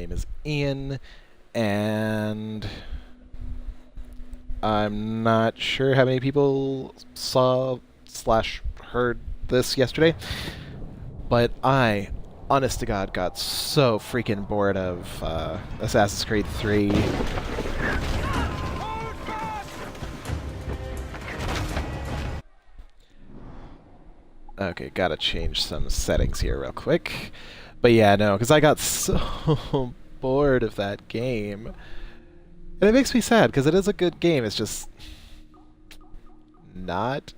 name is Ian, and I'm not sure how many people saw slash heard this yesterday, but I, honest to God, got so freaking bored of Assassin's Creed 3. Okay, gotta change some settings here real quick. But yeah, no, because I got so bored of that game. And it makes me sad, because it is a good game, it's just not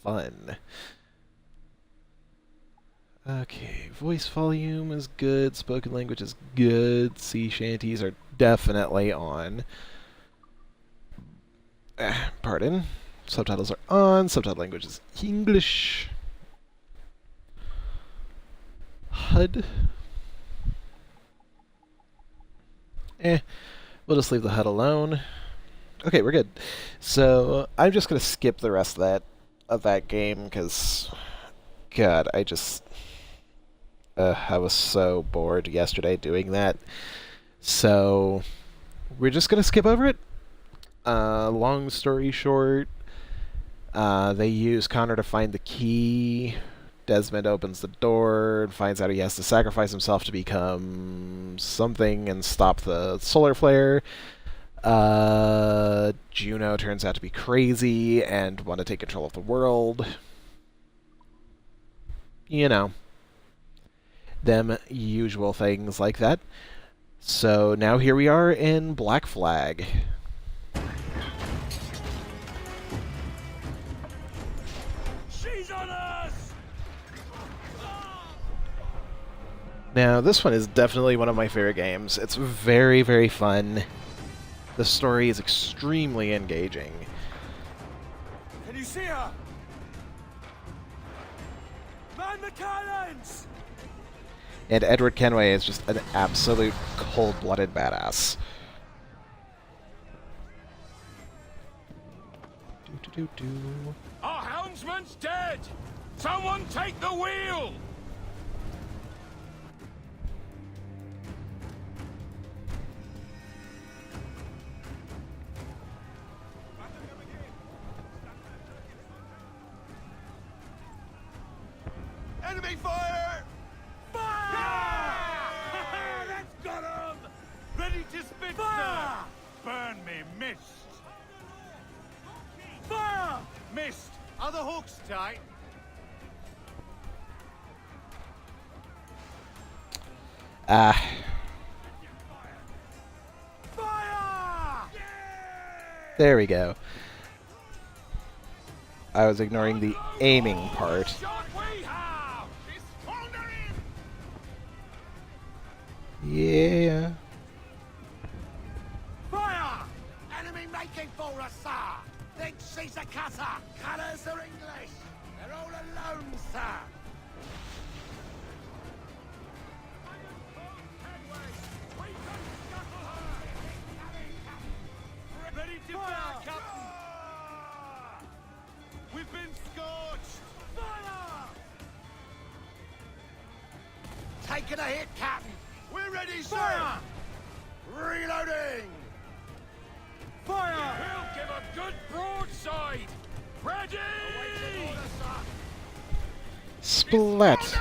fun. Okay, voice volume is good, spoken language is good, sea shanties are definitely on. Pardon. Subtitles are on, subtitle language is English. HUD. We'll just leave the HUD alone. Okay, we're good. So I'm just gonna skip the rest of that game because, God, I was so bored yesterday doing that. So we're just gonna skip over it. Long story short, they use Connor to find the key. Desmond opens the door and finds out he has to sacrifice himself to become something and stop the solar flare. Juno turns out to be crazy and want to take control of the world. You know, them usual things like that. So now here we are in Black Flag. She's on us! Now, this one is definitely one of my favorite games. It's very, very fun. The story is extremely engaging. Can you see her? Man the cannons! And Edward Kenway is just an absolute cold-blooded badass. Our helmsman's dead! Someone take the wheel! Enemy fire! Fire! That's got him! Ready to spit, sir! Burn me, mist! Fire! Mist! Are the hooks tight? Fire! There we go. I was ignoring the aiming part. Yeah. Fire! Enemy making for us, sir! Think she's a cutter! Colours are English! They're all alone, sir! Ready to fire, Captain! We've been scorched! Fire! Taking a hit, Captain! We're ready, sir! Fire! Reloading! Fire! We'll give a good broadside! Ready! Splat!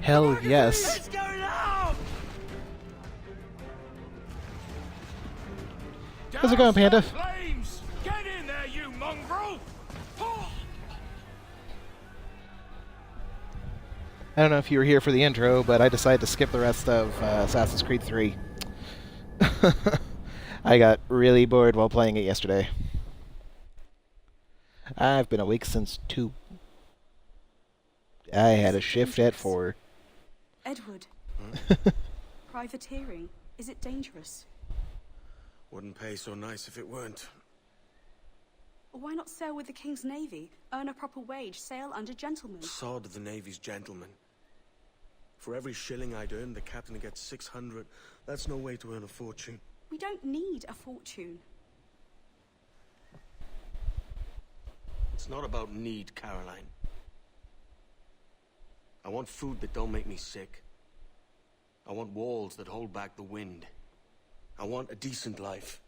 Hell yes. It's going up! How's it going, Panda? Flames! Get in there, you mongrel! I don't know if you were here for the intro, but I decided to skip the rest of Assassin's Creed 3. I got really bored while playing it yesterday. I've been awake since 2. I had a shift at 4. Edward, privateering, is it dangerous? Wouldn't pay so nice if it weren't. Why not sail with the King's Navy, earn a proper wage, sail under gentlemen? Sod the Navy's gentlemen. For every shilling I'd earn, the captain gets 600. That's no way to earn a fortune. We don't need a fortune. It's not about need, Caroline. I want food that don't make me sick. I want walls that hold back the wind. I want a decent life.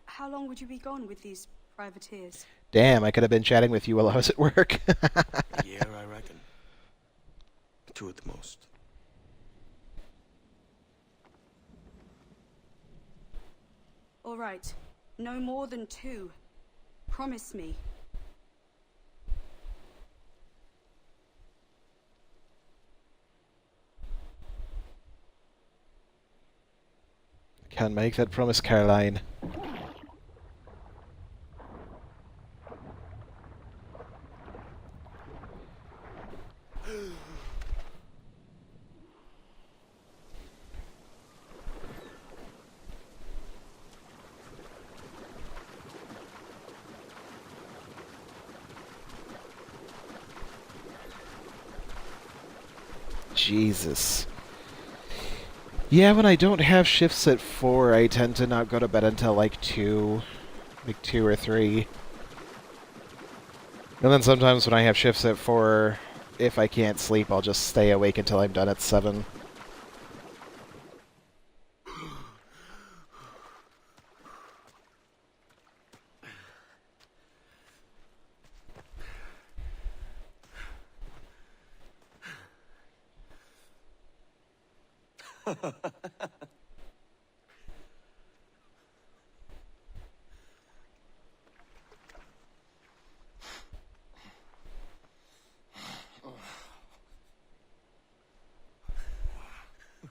How long would you be gone with these privateers? Damn, I could have been chatting with you while I was at work. A year, I reckon. 2 at the most. All right. No more than 2. Promise me. Can't make that promise, Caroline. Jesus. Yeah, when I don't have shifts at 4, I tend to not go to bed until like 2. Like 2 or 3. And then sometimes when I have shifts at 4, if I can't sleep, I'll just stay awake until I'm done at 7.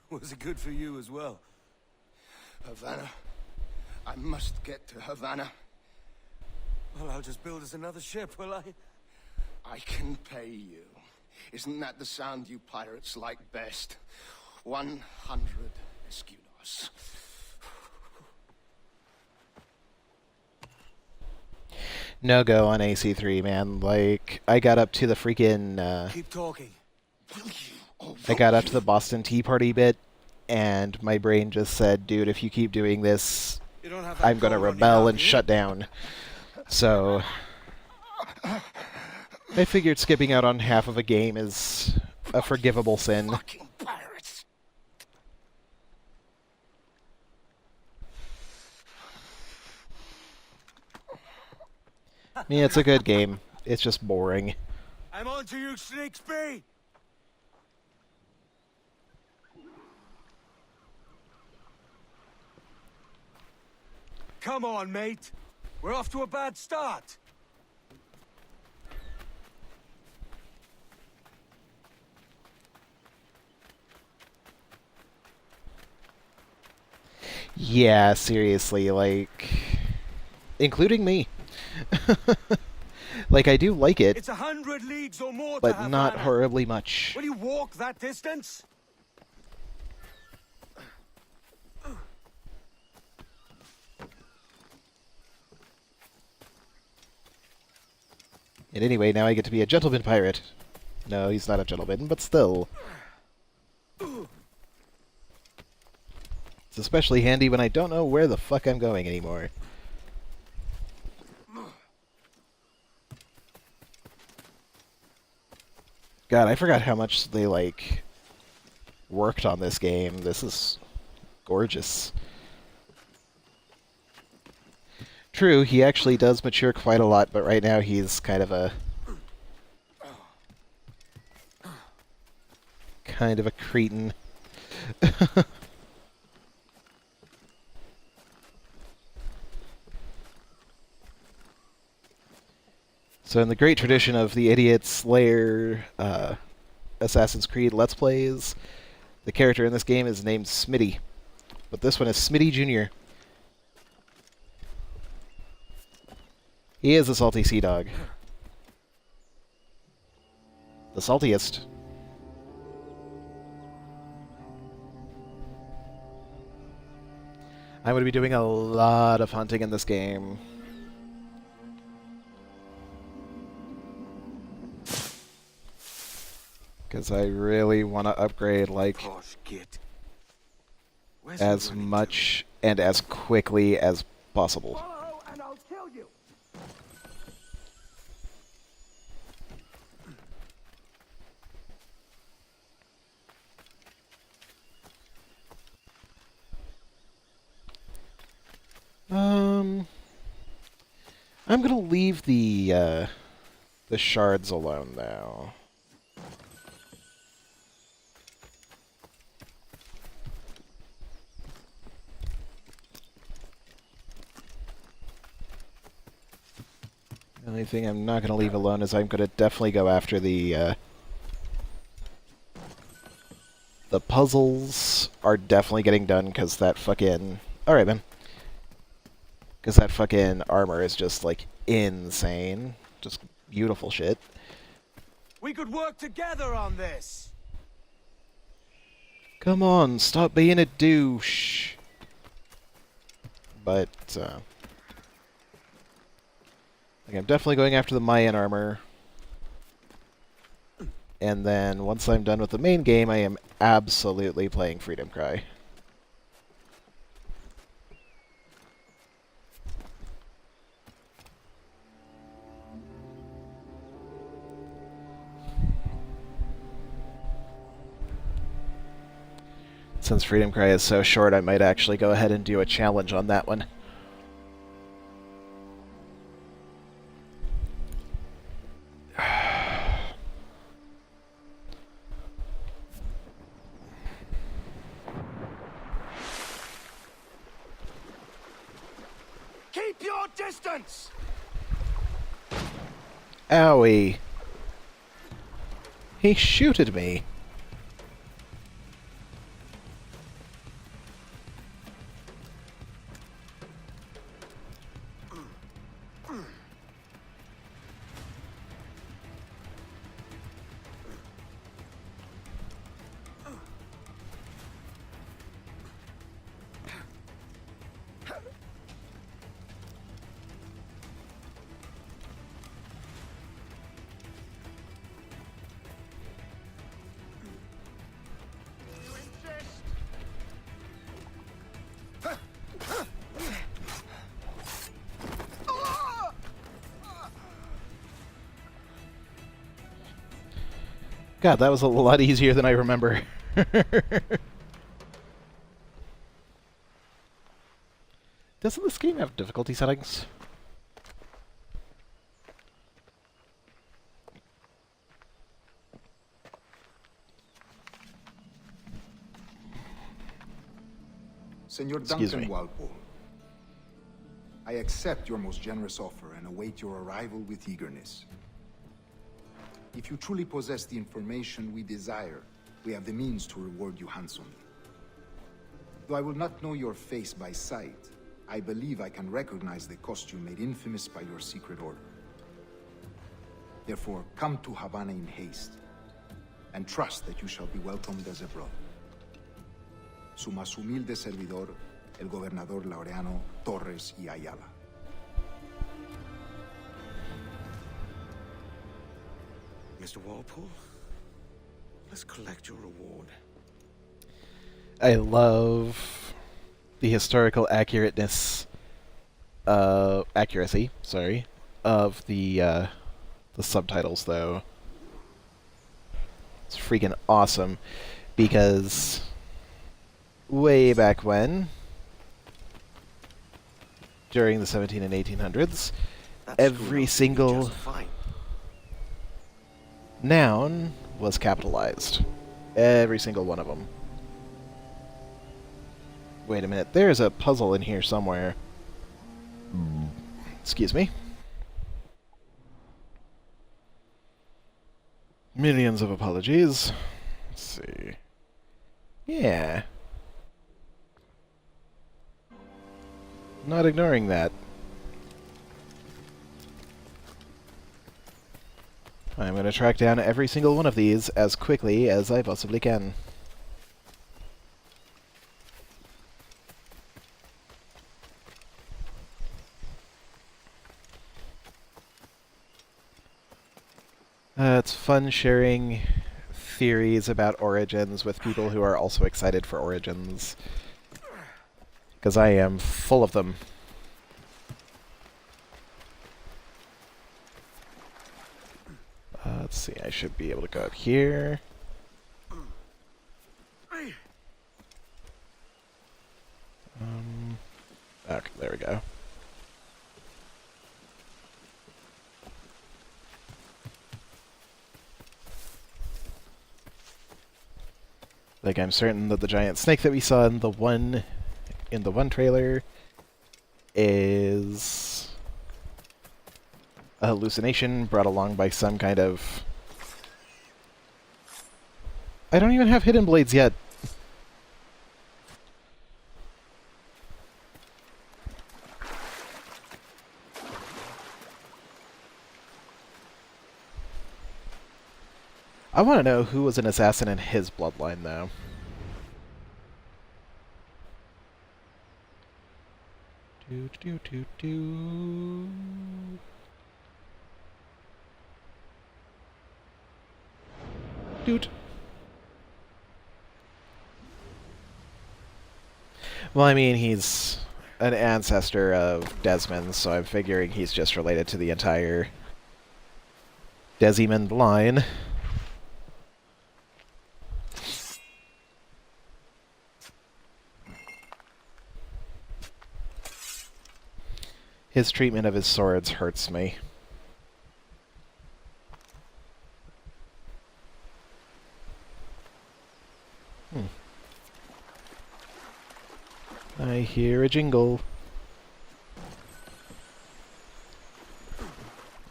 Was it good for you as well? Havana. I must get to Havana. Well, I'll just build us another ship, will I? I can pay you. Isn't that the sound you pirates like best? 100 escudos. No go on AC3, man. Like, I got up to the freaking, Keep talking. Will you? Oh, I got up to the Boston Tea Party bit, and my brain just said, dude, if you keep doing this, You don't have that I'm gonna cold on rebel your and mouth, shut down. So, I figured skipping out on half of a game is a forgivable sin. fucking pirates. I mean, it's a good game. It's just boring. I'm on to you, Snakesby! Come on, mate. We're off to a bad start. Yeah, seriously, like... Including me. Like, I do like it, It's 100 leagues or more to but not Havana. horribly much. Will you walk that distance? And anyway, now I get to be a gentleman pirate. No, he's not a gentleman, but still. It's especially handy when I don't know where the fuck I'm going anymore. God, I forgot how much they, like, worked on this game. This is gorgeous. True, he actually does mature quite a lot, but right now he's kind of a cretin. So in the great tradition of the Idiot Slayer Assassin's Creed Let's Plays, the character in this game is named Smitty. But this one is Smitty Jr. He is a salty sea dog. The saltiest. I'm going to be doing a lot of hunting in this game. Because I really want to upgrade, like, Posh git. Where's he as running much and as quickly as possible. Follow and I'll kill you. I'm gonna leave the shards alone, though. The only thing I'm not gonna leave alone is I'm gonna definitely go after the puzzles are definitely getting done because that fucking... Alright, man. Because that fucking armor is just, like, insane. Just beautiful shit. We could work together on this. Come on, stop being a douche. But, like, I'm definitely going after the Mayan armor. And then, once I'm done with the main game, I am absolutely playing Freedom Cry. Since Freedom Cry is so short, I might actually go ahead and do a challenge on that one. Keep your distance! Owie. He shooted me. God, that was a lot easier than I remember. Doesn't this game have difficulty settings? Senor Excuse Duncan me. Walpole, I accept your most generous offer and await your arrival with eagerness. If you truly possess the information we desire, we have the means to reward you handsomely. Though I will not know your face by sight, I believe I can recognize the costume made infamous by your secret order. Therefore, come to Havana in haste, and trust that you shall be welcomed as a brother. Su más humilde servidor, el gobernador Laureano Torres y Ayala. Mr. Walpole, let's collect your reward. I love the historical accuracy, sorry, of the subtitles, though. It's freaking awesome, because way back when, during the 17 and 1800s, That every screw-up will be single just fine. noun was capitalized. Every single one of them. Wait a minute, there's a puzzle in here somewhere. Excuse me. Millions of apologies. Let's see. Yeah. Not ignoring that. I'm going to track down every single one of these as quickly as I possibly can. It's fun sharing theories about Origins with people who are also excited for Origins. Because I am full of them. Let's see, I should be able to go up here. Okay, there we go. Like, I'm certain that the giant snake that we saw in the one trailer is a hallucination brought along by some kind of... I don't even have hidden blades yet. I want to know who was an assassin in his bloodline, though. Doot. Well, I mean, he's an ancestor of Desmond, so I'm figuring he's just related to the entire Desimond line. His treatment of his swords hurts me. I hear a jingle.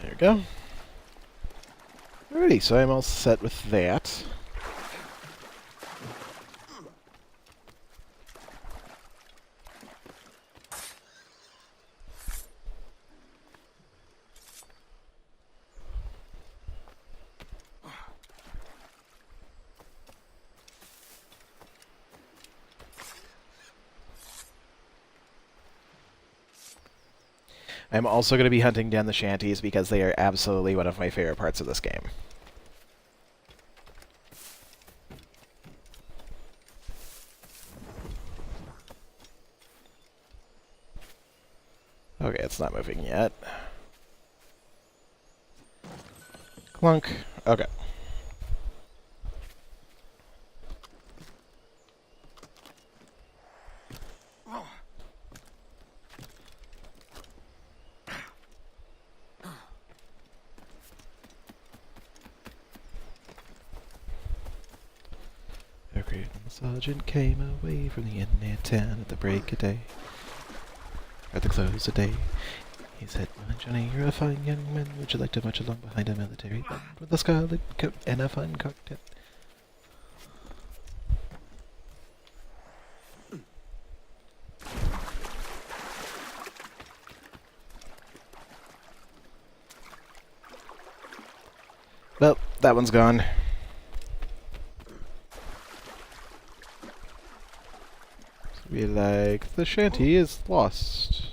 There we go. Alrighty, so I'm all set with that. I'm also going to be hunting down the shanties because they are absolutely one of my favorite parts of this game. Okay, it's not moving yet. Clunk. Okay. Sergeant came away from the inner town at the break of day. At the close of day. He said, "My Johnny, you're a fine young man. Would you like to march along behind a military band with a scarlet coat and a fine cocktail?" Well, that one's gone. Be like, the shanty is lost.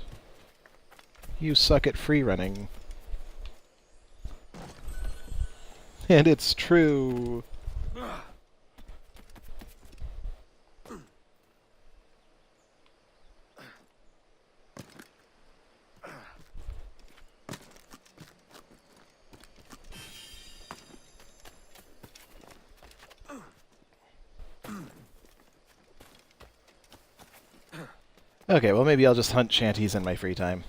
You suck at free running. And it's true. Okay, well maybe I'll just hunt shanties in my free time.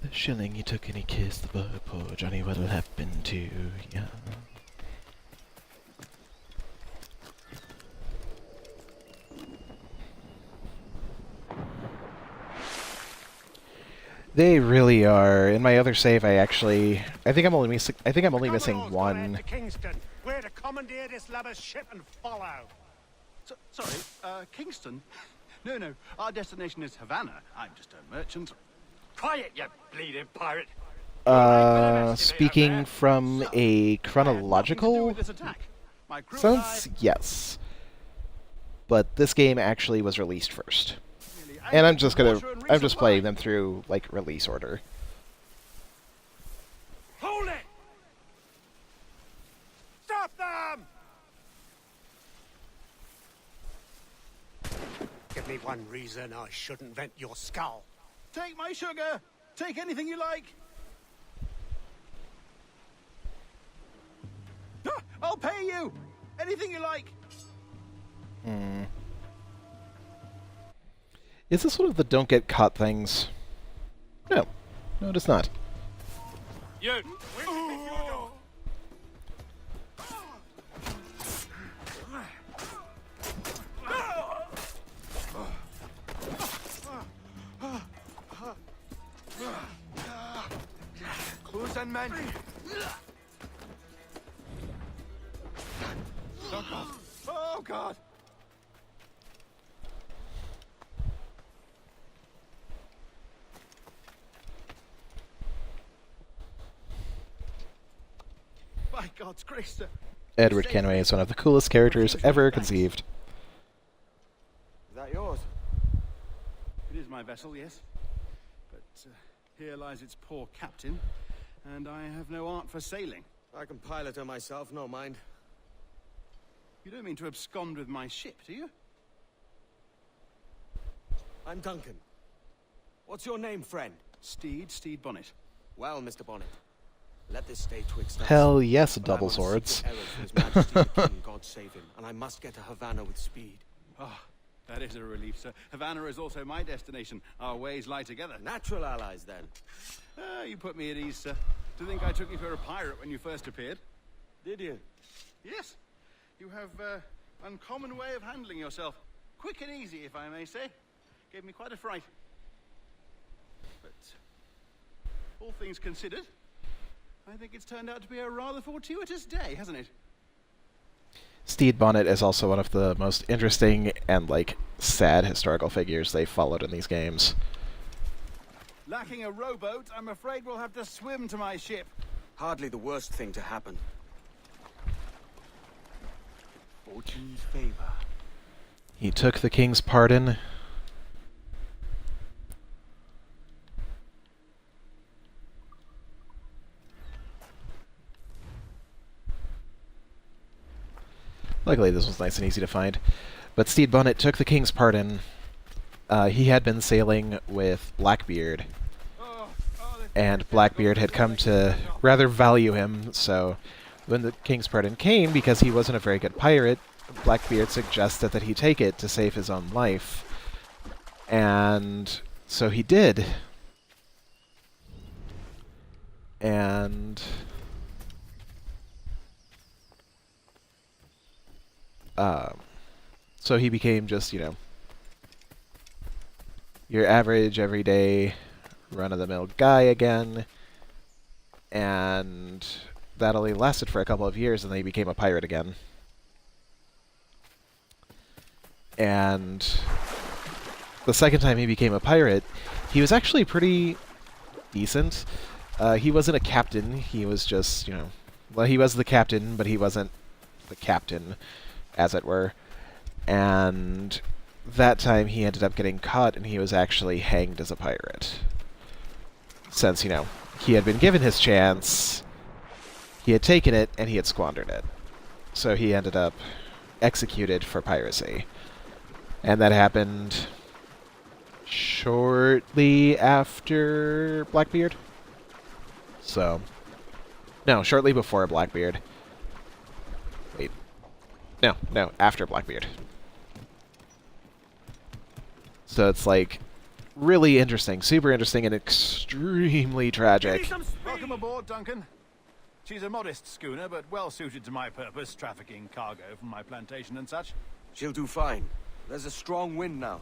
The shilling you took and he kissed the boy, poor Johnny, what'll happen to ya? They really are. In my other save, I think I'm only missing one. To Kingston. We're to commandeer this lubber's ship and follow. Sorry, Kingston? No, our destination is Havana. I'm just a merchant. Quiet, you bleeding pirate. Speaking from a chronological sense, yes. But this game actually was released first. And I'm just playing them through, like, release order. Hold it! Stop them! Give me one reason I shouldn't vent your skull. Take my sugar! Take anything you like. I'll pay you. Anything you like. Is this one of the don't get caught things? No. No, it is not. You! Where do you think you're going? Close and men. Oh God! Oh God! By God's grace, sir. Edward Kenway is one of the coolest characters ever conceived. Is that yours? It is my vessel, yes. But here lies its poor captain, and I have no art for sailing. I can pilot her myself, no mind. You don't mean to abscond with my ship, do you? I'm Duncan. What's your name, friend? Steed Bonnet. Well, Mr. Bonnet, let this stay twixt us. Hell yes, But double I'm on swords. secret errand for His Majesty the King, God save him, and I must get to Havana with speed. Ah, that is a relief, sir. Havana is also my destination. Our ways lie together. Natural allies, then. You put me at ease, sir. To think I took you for a pirate when you first appeared. Did you? Yes. You have uncommon way of handling yourself. Quick and easy, if I may say. Gave me quite a fright. But all things considered, I think it's turned out to be a rather fortuitous day, hasn't it? Steed Bonnet is also one of the most interesting and, like, sad historical figures they followed in these games. Lacking a rowboat, I'm afraid we'll have to swim to my ship. Hardly the worst thing to happen. Fortune's favor. He took the king's pardon. Luckily, this was nice and easy to find. But Steed Bonnet took the king's pardon. He had been sailing with Blackbeard, and Blackbeard had come to rather value him, so when the king's pardon came, because he wasn't a very good pirate, Blackbeard suggested that he take it to save his own life. And so he did. And so he became just, you know, your average, everyday, run-of-the-mill guy again. And that only lasted for a couple of years, and then he became a pirate again. And the second time he became a pirate, he was actually pretty decent. He wasn't a captain, he was just, you know... Well, he was the captain, but he wasn't the captain, as it were. And that time he ended up getting caught, and he was actually hanged as a pirate. Since, you know, he had been given his chance, he had taken it, and he had squandered it. So he ended up executed for piracy. And that happened shortly after Blackbeard. So, no, shortly before Blackbeard. Wait. No, after Blackbeard. So it's like really interesting, super interesting, and extremely tragic. Welcome aboard, Duncan. She's a modest schooner, but well suited to my purpose, trafficking cargo from my plantation and such. She'll do fine. There's a strong wind now.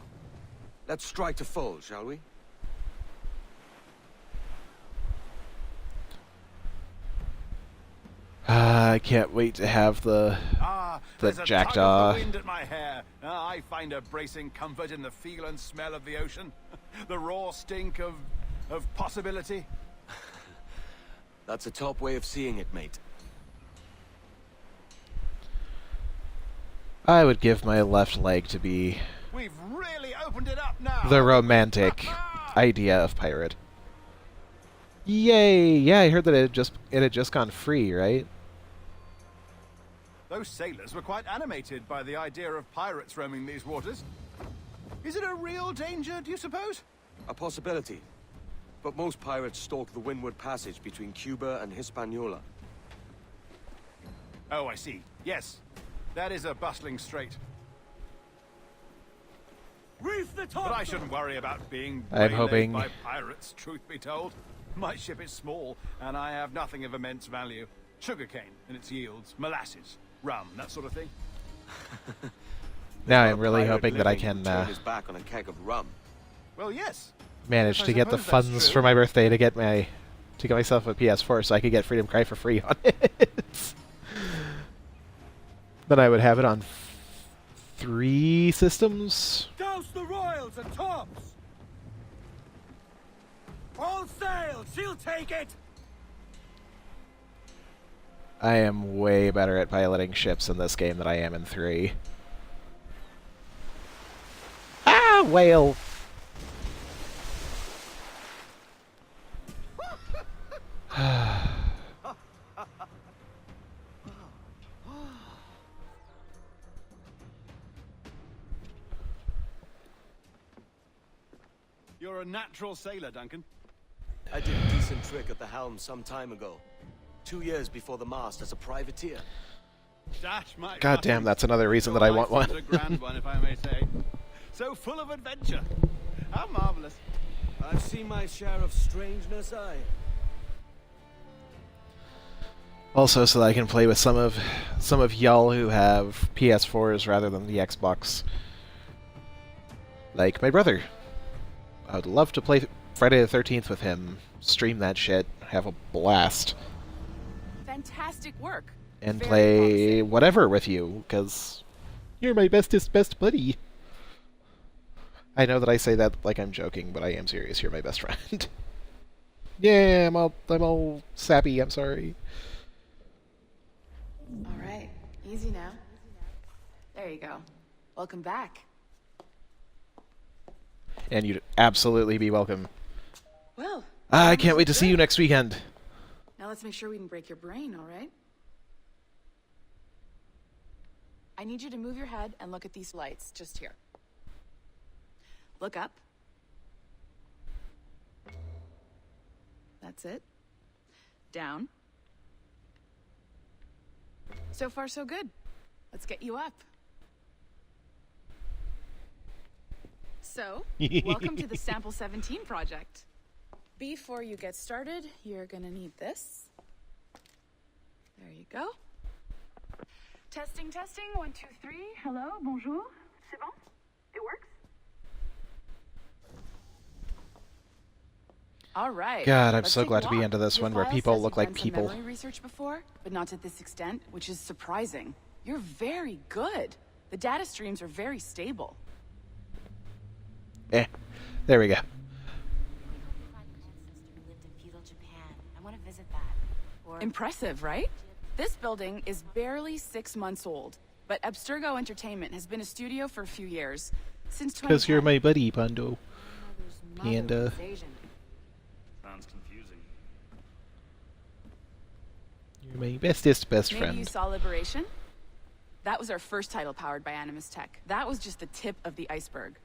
Let's strike to full, shall we? I can't wait to have the There's a jackdaw. tug of the wind at my hair. I find a bracing comfort in the feel and smell of the ocean. The raw stink of possibility. That's a top way of seeing it, mate. I would give my left leg to be We've really opened it up now. the romantic idea of pirate. Yay! Yeah, I heard that it had just gone free, right? Those sailors were quite animated by the idea of pirates roaming these waters. Is it a real danger, do you suppose? A possibility. but most pirates stalk the Windward Passage between Cuba and Hispaniola. Oh, I see. Yes. That is a bustling strait. Reef the top! But I shouldn't worry about being I'm waylaid hoping- by pirates, truth be told. My ship is small, and I have nothing of immense value. Sugarcane and its yields, molasses, rum, that sort of thing. Now Not I'm a really pirate hoping that I living who can turned his back on a keg of rum. Well, yes. manage Yes, I to get the suppose that's funds true. for my birthday to get myself a PS4 so I could get Freedom Cry for free on it. Then I would have it on 3 systems. Douse the royals and tops! All sail! She'll take it! I am way better at piloting ships in this game than I am in 3. Ah, whale! You're a natural sailor, Duncan. I did a decent trick at the helm some time ago. 2 years before the mast as a privateer. Dash my God damn, buttons. that's another reason Your that I want life one. is a grand one, if I may say. So full of adventure. How marvelous. I've seen my share of strangeness, aye. Also, so that I can play with some of y'all who have PS4s rather than the Xbox. Like my brother. I would love to play Friday the 13th with him, stream that shit, have a blast, Fantastic work. and Very play promising. whatever with you, because you're my bestest best buddy. I know that I say that like I'm joking, but I am serious. You're my best friend. Yeah, I'm all sappy. I'm sorry. All right, easy now. There you go. Welcome back. And you'd absolutely be welcome. Well, I can't wait to see you next weekend. now let's make sure we didn't break your brain, all right? I need you to move your head and look at these lights just here. Look up. That's it. Down. So far, so good. Let's get you up. So, welcome to the Sample 17 project. Before you get started, you're gonna need this. There you go. Testing, testing, 1, 2, 3. Hello, bonjour. C'est bon? It works? All right. God, I'm let's so take a glad to be walk. into this Your one where file people says look you've like done some people. memory research before, but not to this extent, which is surprising. You're very good. The data streams are very stable. Eh, there we go. My ancestor lived in feudal Japan. I want to visit that. Or Impressive, right? This building is barely 6 months old, but Abstergo Entertainment has been a studio for a few years. Since 2010. Because you're my buddy, Pondo. mother Panda. was Asian. Sounds confusing. You're my bestest best Maybe you friend. saw Liberation? That was our first title powered by Animus Tech. That was just the tip of the iceberg.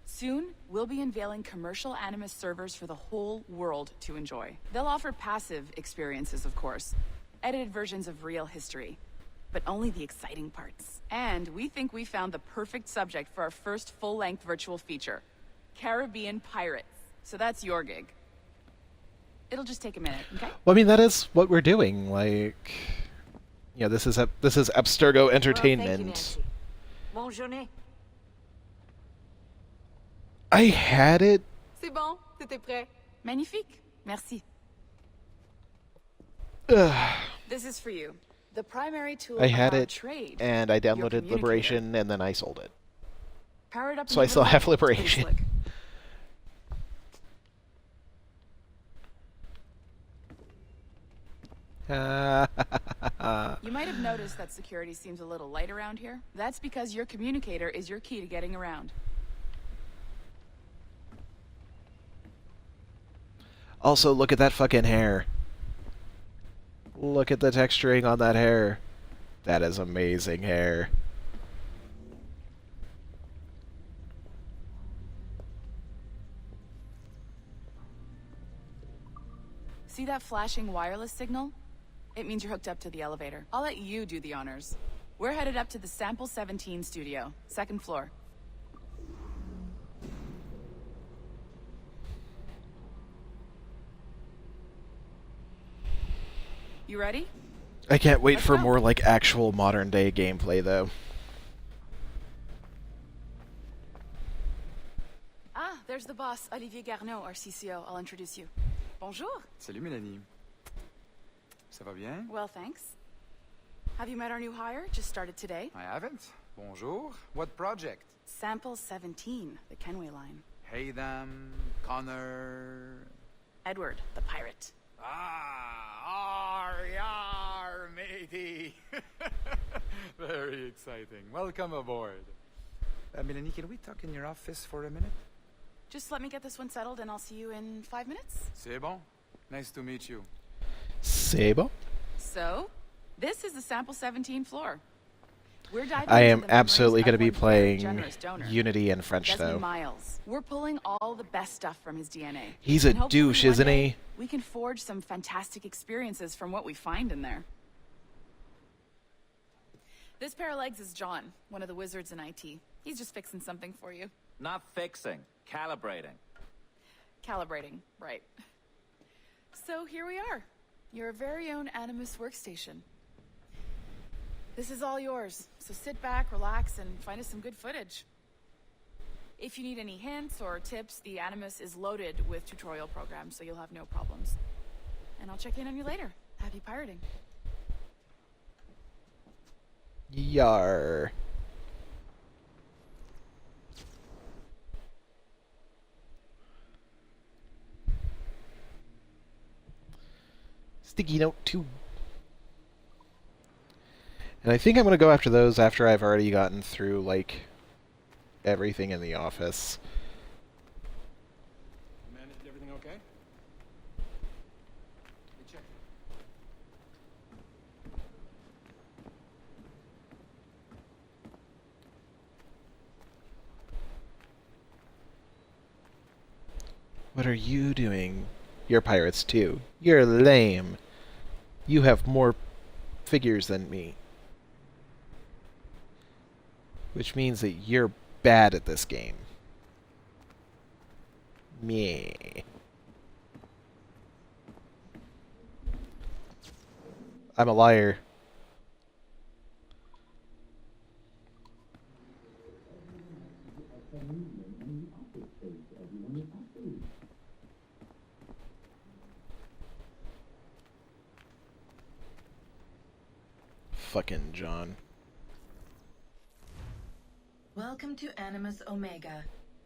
Soon, we'll be unveiling commercial Animus servers for the whole world to enjoy. They'll offer passive experiences, of course. Edited versions of real history. But only the exciting parts. And we think we found the perfect subject for our first full-length virtual feature. Caribbean pirates. So that's your gig. It'll just take a minute, okay? Well, I mean, that is what we're doing. Like, you know, this is Abstergo Entertainment. Bonne journée. I had it. C'est bon, c'était prêt. Magnifique. Merci. Ugh. This is for you. The primary tool I of had our it, trade. and I Your downloaded communicator. Liberation, and then I sold it. Power it up So in I the still middle. have It's pretty Liberation. slick. You might have noticed that security seems a little light around here. That's because your communicator is your key to getting around. Also, look at that fucking hair. Look at the texturing on that hair. That is amazing hair. See that flashing wireless signal? It means you're hooked up to the elevator. I'll let you do the honors. We're headed up to the Sample 17 studio, 2nd floor. You ready? I can't wait Let's for go. more like actual modern day gameplay though. Ah, there's the boss, Olivier Garneau, our CCO. I'll introduce you. Bonjour. Salut Mélanie. Ça va bien? Well, thanks. Have you met our new hire? Just started today. I haven't. Bonjour. What project? Sample 17, the Kenway line. Hey them, Connor... Edward, the pirate. Ah, yar, matey. Very exciting. Welcome aboard. Mélanie, can we talk in your office for a minute? Just let me get this one settled and I'll see you in 5 minutes. C'est bon. Nice to meet you. C'est bon? So, this is the Sample 17 floor. We're diving I into am the memories absolutely of going to be one very playing generous donor, Unity in French Desmond though. Miles. We're pulling all the best stuff from his DNA. He's a And hopefully douche, one isn't day, he? We can forge some fantastic experiences from what we find in there. This pair of legs is John, one of the wizards in IT. He's just fixing something for you. Not fixing, calibrating. Calibrating, right. So here we are, your very own Animus workstation. This is all yours, so sit back, relax, and find us some good footage. If you need any hints or tips, the Animus is loaded with tutorial programs, so you'll have no problems. And I'll check in on you later. Happy pirating. Yar. Sticky note 2. And I think I'm going to go after those after I've already gotten through, like, everything in the office. Managed everything okay? Hey, check. What are you doing? You're pirates too. You're lame. You have more figures than me. Which means that you're bad at this game. Meh. I'm a liar. Fucking John. Welcome to Animus Omega,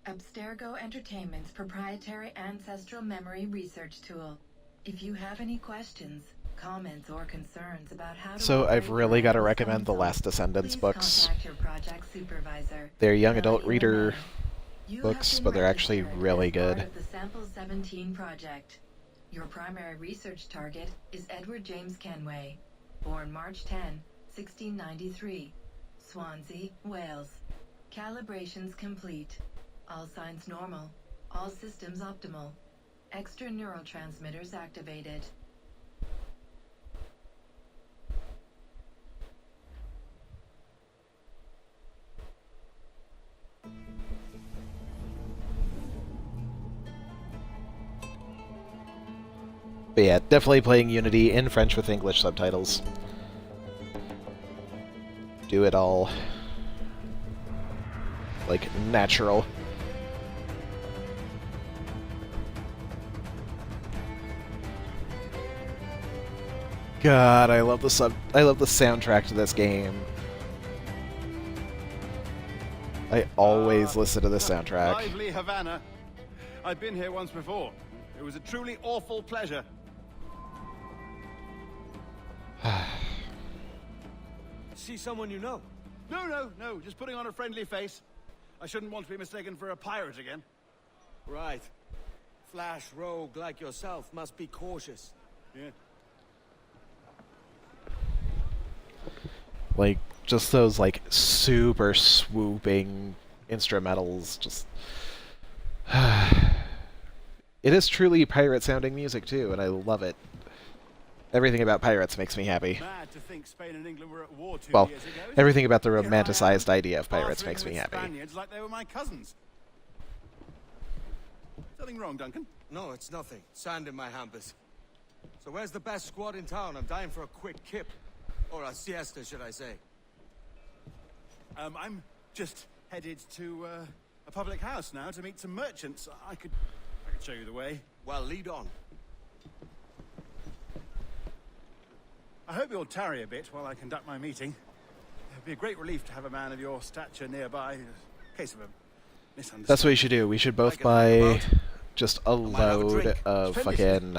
Abstergo Entertainment's proprietary ancestral memory research tool. If you have any questions, comments, or concerns about how to So I've operate really your got to Animus recommend the console, Last Descendants please books. contact your project supervisor. They're young Ellie adult reader You books, have been but they're actually registered really as part good. of the Sample 17 project. Your primary research target is Edward James Kenway, born March 10, 1693, Swansea, Wales. Calibrations complete. All signs normal. All systems optimal. Extra neurotransmitters activated. But yeah, definitely playing Unity in French with English subtitles. Do it all. Like, natural. God, I love the soundtrack to this game. I always listen to the soundtrack. Lively Havana. I've been here once before. It was a truly awful pleasure. See someone you know? No. Just putting on a friendly face. I shouldn't want to be mistaken for a pirate again. Right. Flash rogue like yourself must be cautious. Yeah. Like, just those, like, super swooping instrumentals, just... It is truly pirate-sounding music, too, and I love it. Everything about pirates makes me happy. Mad to think Spain and England were at war 2 Well, years ago. isn't everything it? about the Here I am, romanticized idea of pirates bartering makes me with happy. Spaniards like they were my cousins. Something wrong, Duncan? No, it's nothing. Sand in my hampers. So where's the best squad in town? I'm dying for a quick kip. Or a siesta, should I say. I'm just headed to a public house now to meet some merchants. I could show you the way. Well, lead on. I hope you'll tarry a bit while I conduct my meeting. It'd be a great relief to have a man of your stature nearby in case of a misunderstanding. That's what we should do. We should both buy just a load of fucking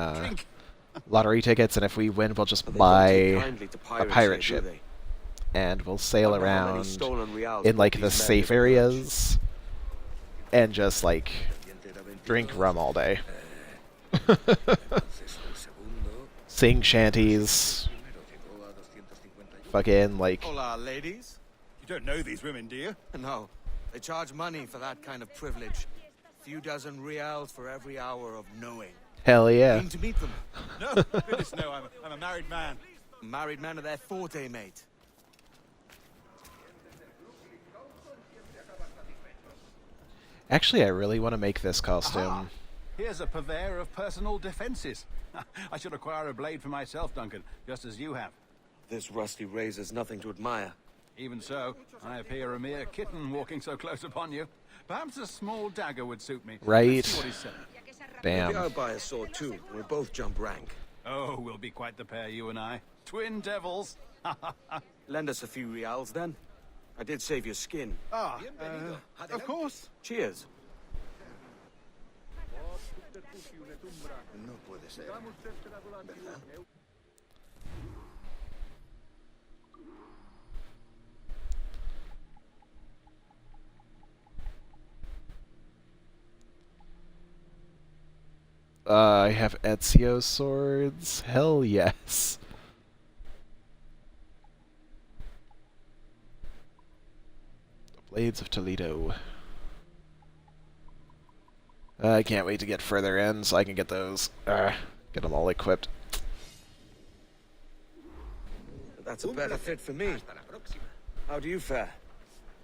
lottery tickets, and if we win, we'll just buy a pirate ship. And we'll sail around in, like, the safe areas and just, like, drink rum all day. Sing shanties. Fucking, like... Hola, ladies. You don't know these women, do you? No. They charge money for that kind of privilege. A few dozen reals for every hour of knowing. Hell yeah. Keen to meet them. No, goodness no, I'm a married man. Married men are their forte, mate. Actually, I really want to make this costume. Aha. Here's a purveyor of personal defenses. I should acquire a blade for myself, Duncan, just as you have. This rusty razor's nothing to admire. Even so, I appear a mere kitten walking so close upon you. Perhaps a small dagger would suit me. Right. Let's see what he's saying. Damn. Maybe I'll buy a sword too. We'll both jump rank. Oh, we'll be quite the pair, you and I. Twin devils. Lend us a few reals, then. I did save your skin. Ah, of course. Cheers. No puede ser. ¿Verdad? I have Ezio swords. Hell yes. The Blades of Toledo. I can't wait to get further in so I can get those. Get them all equipped. That's a better fit for me. How do you fare?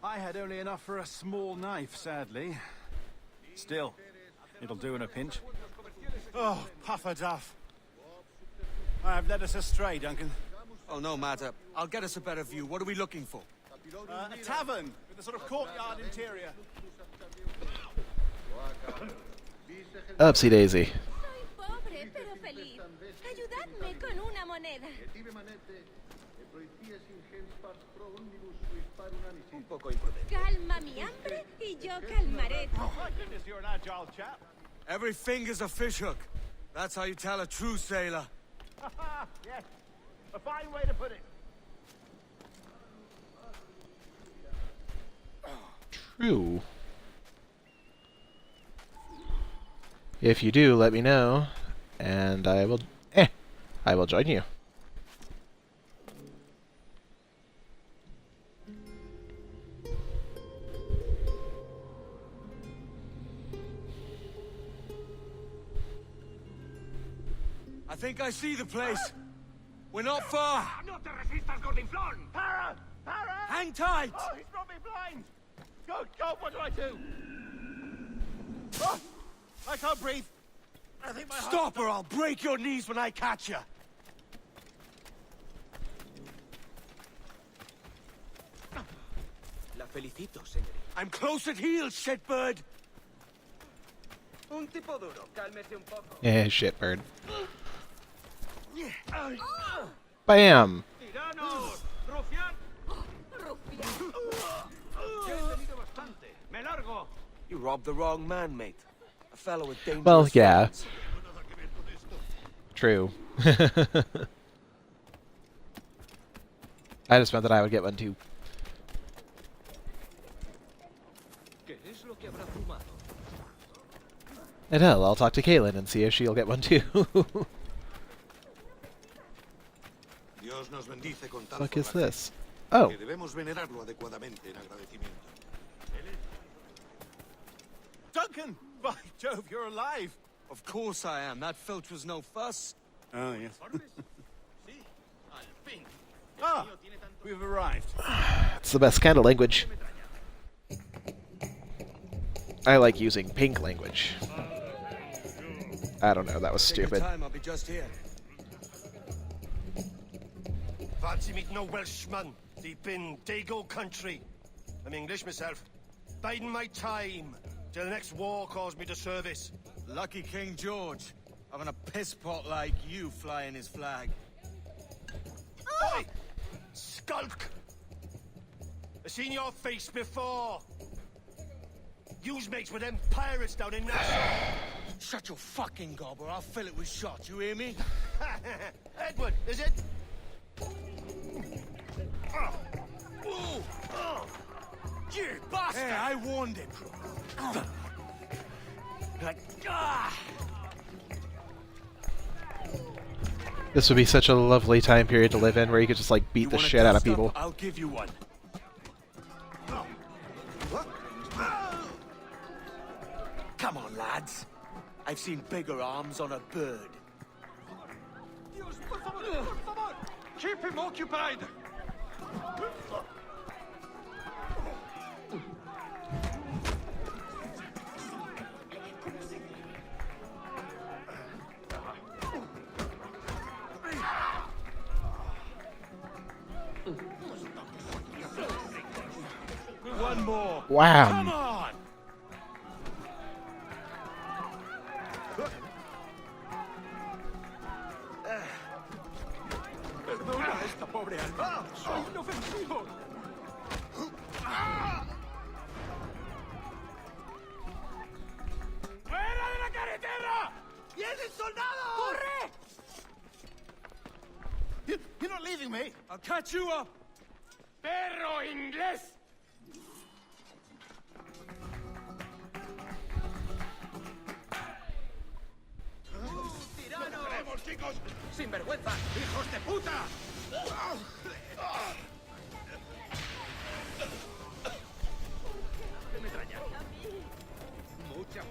I had only enough for a small knife, sadly. Still, it'll do in a pinch. Oh, puffer duff. I've led us astray, Duncan. Oh, no matter. I'll get us a better view. What are we looking for? A tavern with a sort of courtyard interior. Upsy daisy. Pobre pero feliz. Ayudadme con una moneda. Calma mi hambre y yo calmaré. Oh, my goodness, you're an agile chap. Every finger's a fishhook. That's how you tell a true sailor. Yes, a fine way to put it. True. If you do, let me know, and I will join you. I think I see the place. We're not far. No te resistas, gordinflón! Para! Para! Hang tight! Oh, he's brought me blind! Good God, what do I do? Oh, I can't breathe. I think my Stop or I'll break your knees when I catch you. La felicito, señorita. I'm close at heel, shitbird. Un tipo duro. Cálmese un poco. Yeah, shitbird. Bam! ¡Tiranos! ¡Rufián! Ya he tenido bastante. ¡Me largo! You robbed the wrong man, mate. A fellow with dangerous Well, yeah. friends. True. I just meant that I would get one too. And hell, I'll talk to Kaylin and see if she'll get one too. Dios nos bendice con tal Fuck is forraje this? Oh. que debemos venerarlo adecuadamente en agradecimiento. Duncan! By Jove, you're alive! Of course I am. That filch was no fuss. Oh, yes. Ah, we've arrived. It's the best kind of language. I like using pink language. I don't know, that was Take your stupid. time, I'll be just here. Fancy meeting no Welshman deep in Dago country. I'm English myself. Biding my time till the next war calls me to service. Lucky King George, having a piss pot like you flying his flag. Oi! Skulk! I've seen your face before. You's mates with them pirates down in Nassau. Shut your fucking gob or I'll fill it with shot, you hear me? Edward, is it? You bastard! Hey, I warned him. This would be such a lovely time period to live in where you could just like beat the shit out of people. I'll give you one. Come on, lads. I've seen bigger arms on a bird. Keep him occupied! One more. Wow. Come on! Perdona a esta pobre alma. Soy inofensivo. ¡Fuera de la carretera! ¡Vienen soldados! ¡Corre! You're not leaving me. I'll catch you up. ¡Perro inglés! ¡Queremos, chicos! ¡Sin vergüenza! ¡Hijos de puta! ¿Qué metralla? Mucha.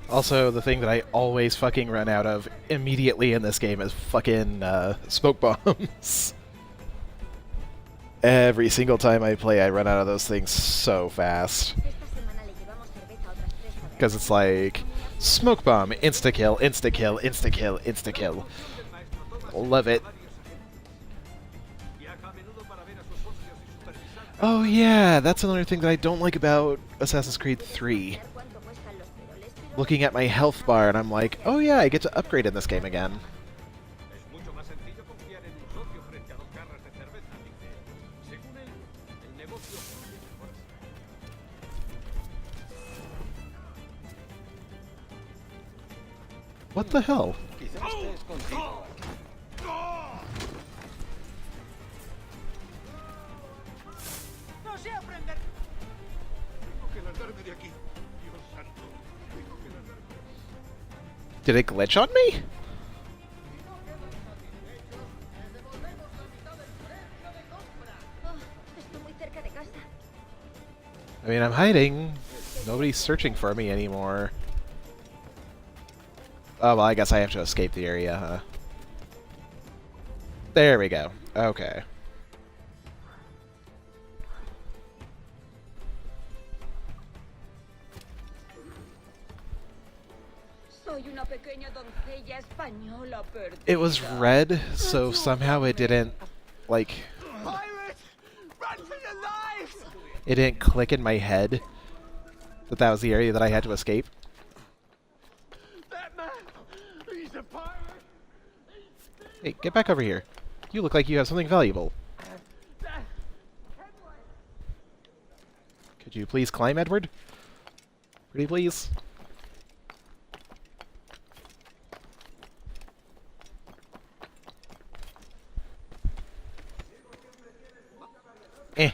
Also, the thing that I always fucking run out of immediately in this game is fucking smoke bombs. Every single time I play, I run out of those things so fast. Because it's like, smoke bomb, insta-kill, insta-kill, insta-kill, insta-kill. Love it. Oh yeah, that's another thing that I don't like about Assassin's Creed 3. Looking at my health bar and I'm like, oh yeah, I get to upgrade in this game again. What the hell? Did it glitch on me? I mean, I'm hiding. Nobody's searching for me anymore. Oh, well, I guess I have to escape the area, huh? There we go. Okay. It was red, so somehow it didn't, like... Pirates! Run for your lives! It didn't click in my head that that was the area that I had to escape. That man! He's a pirate! Hey, get back over here. You look like you have something valuable. Could you please climb, Edward? Pretty please? Eh.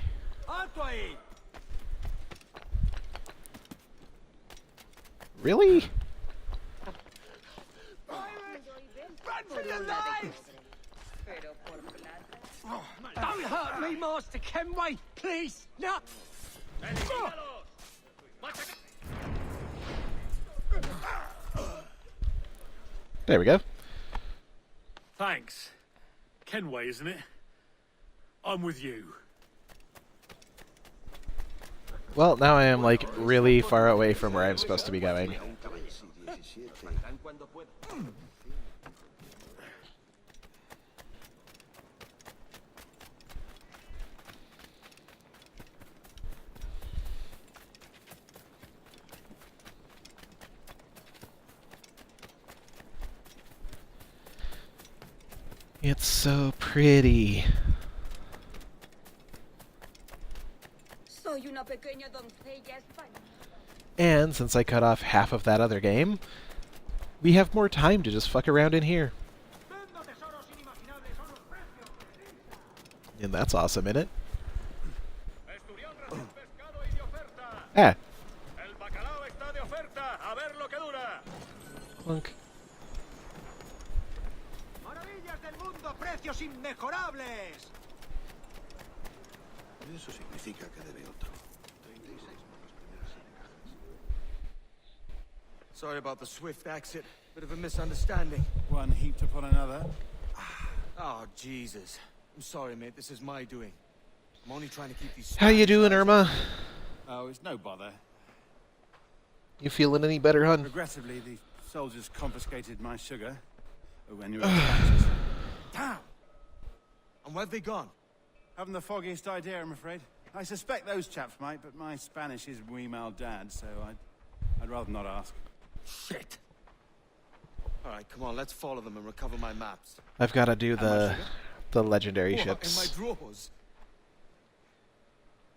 Really? Run for your lives! Don't hurt me, Master Kenway! Please! No! There we go. Thanks. Kenway, isn't it? I'm with you. Well, now I am, like, really far away from where I'm supposed to be going. It's so pretty. Soy una pequeña doncella española. And since I cut off half of that other game, we have more time to just fuck around in here. And that's awesome, isn't it? Ah. Clunk. Maravillas del mundo, precios inmejorables. Eso significa que debe otro. 36 por las primeras encajas. Sorry about the swift exit. Bit of a misunderstanding. One heaped upon another. Oh, Jesus. I'm sorry, mate. This is my doing. I'm only trying to keep these... How you doing, Irma? Oh, it's no bother. You feeling any better, hun? Regrettably, the soldiers confiscated my sugar. When you were taxes. Damn! And where've they gone? Haven't the foggiest idea, I'm afraid. I suspect those chaps might, but my Spanish is muy mal dad, so I'd rather not ask. Shit! Alright, come on, let's follow them and recover my maps. I've got to do the legendary What, ships. in my drawers?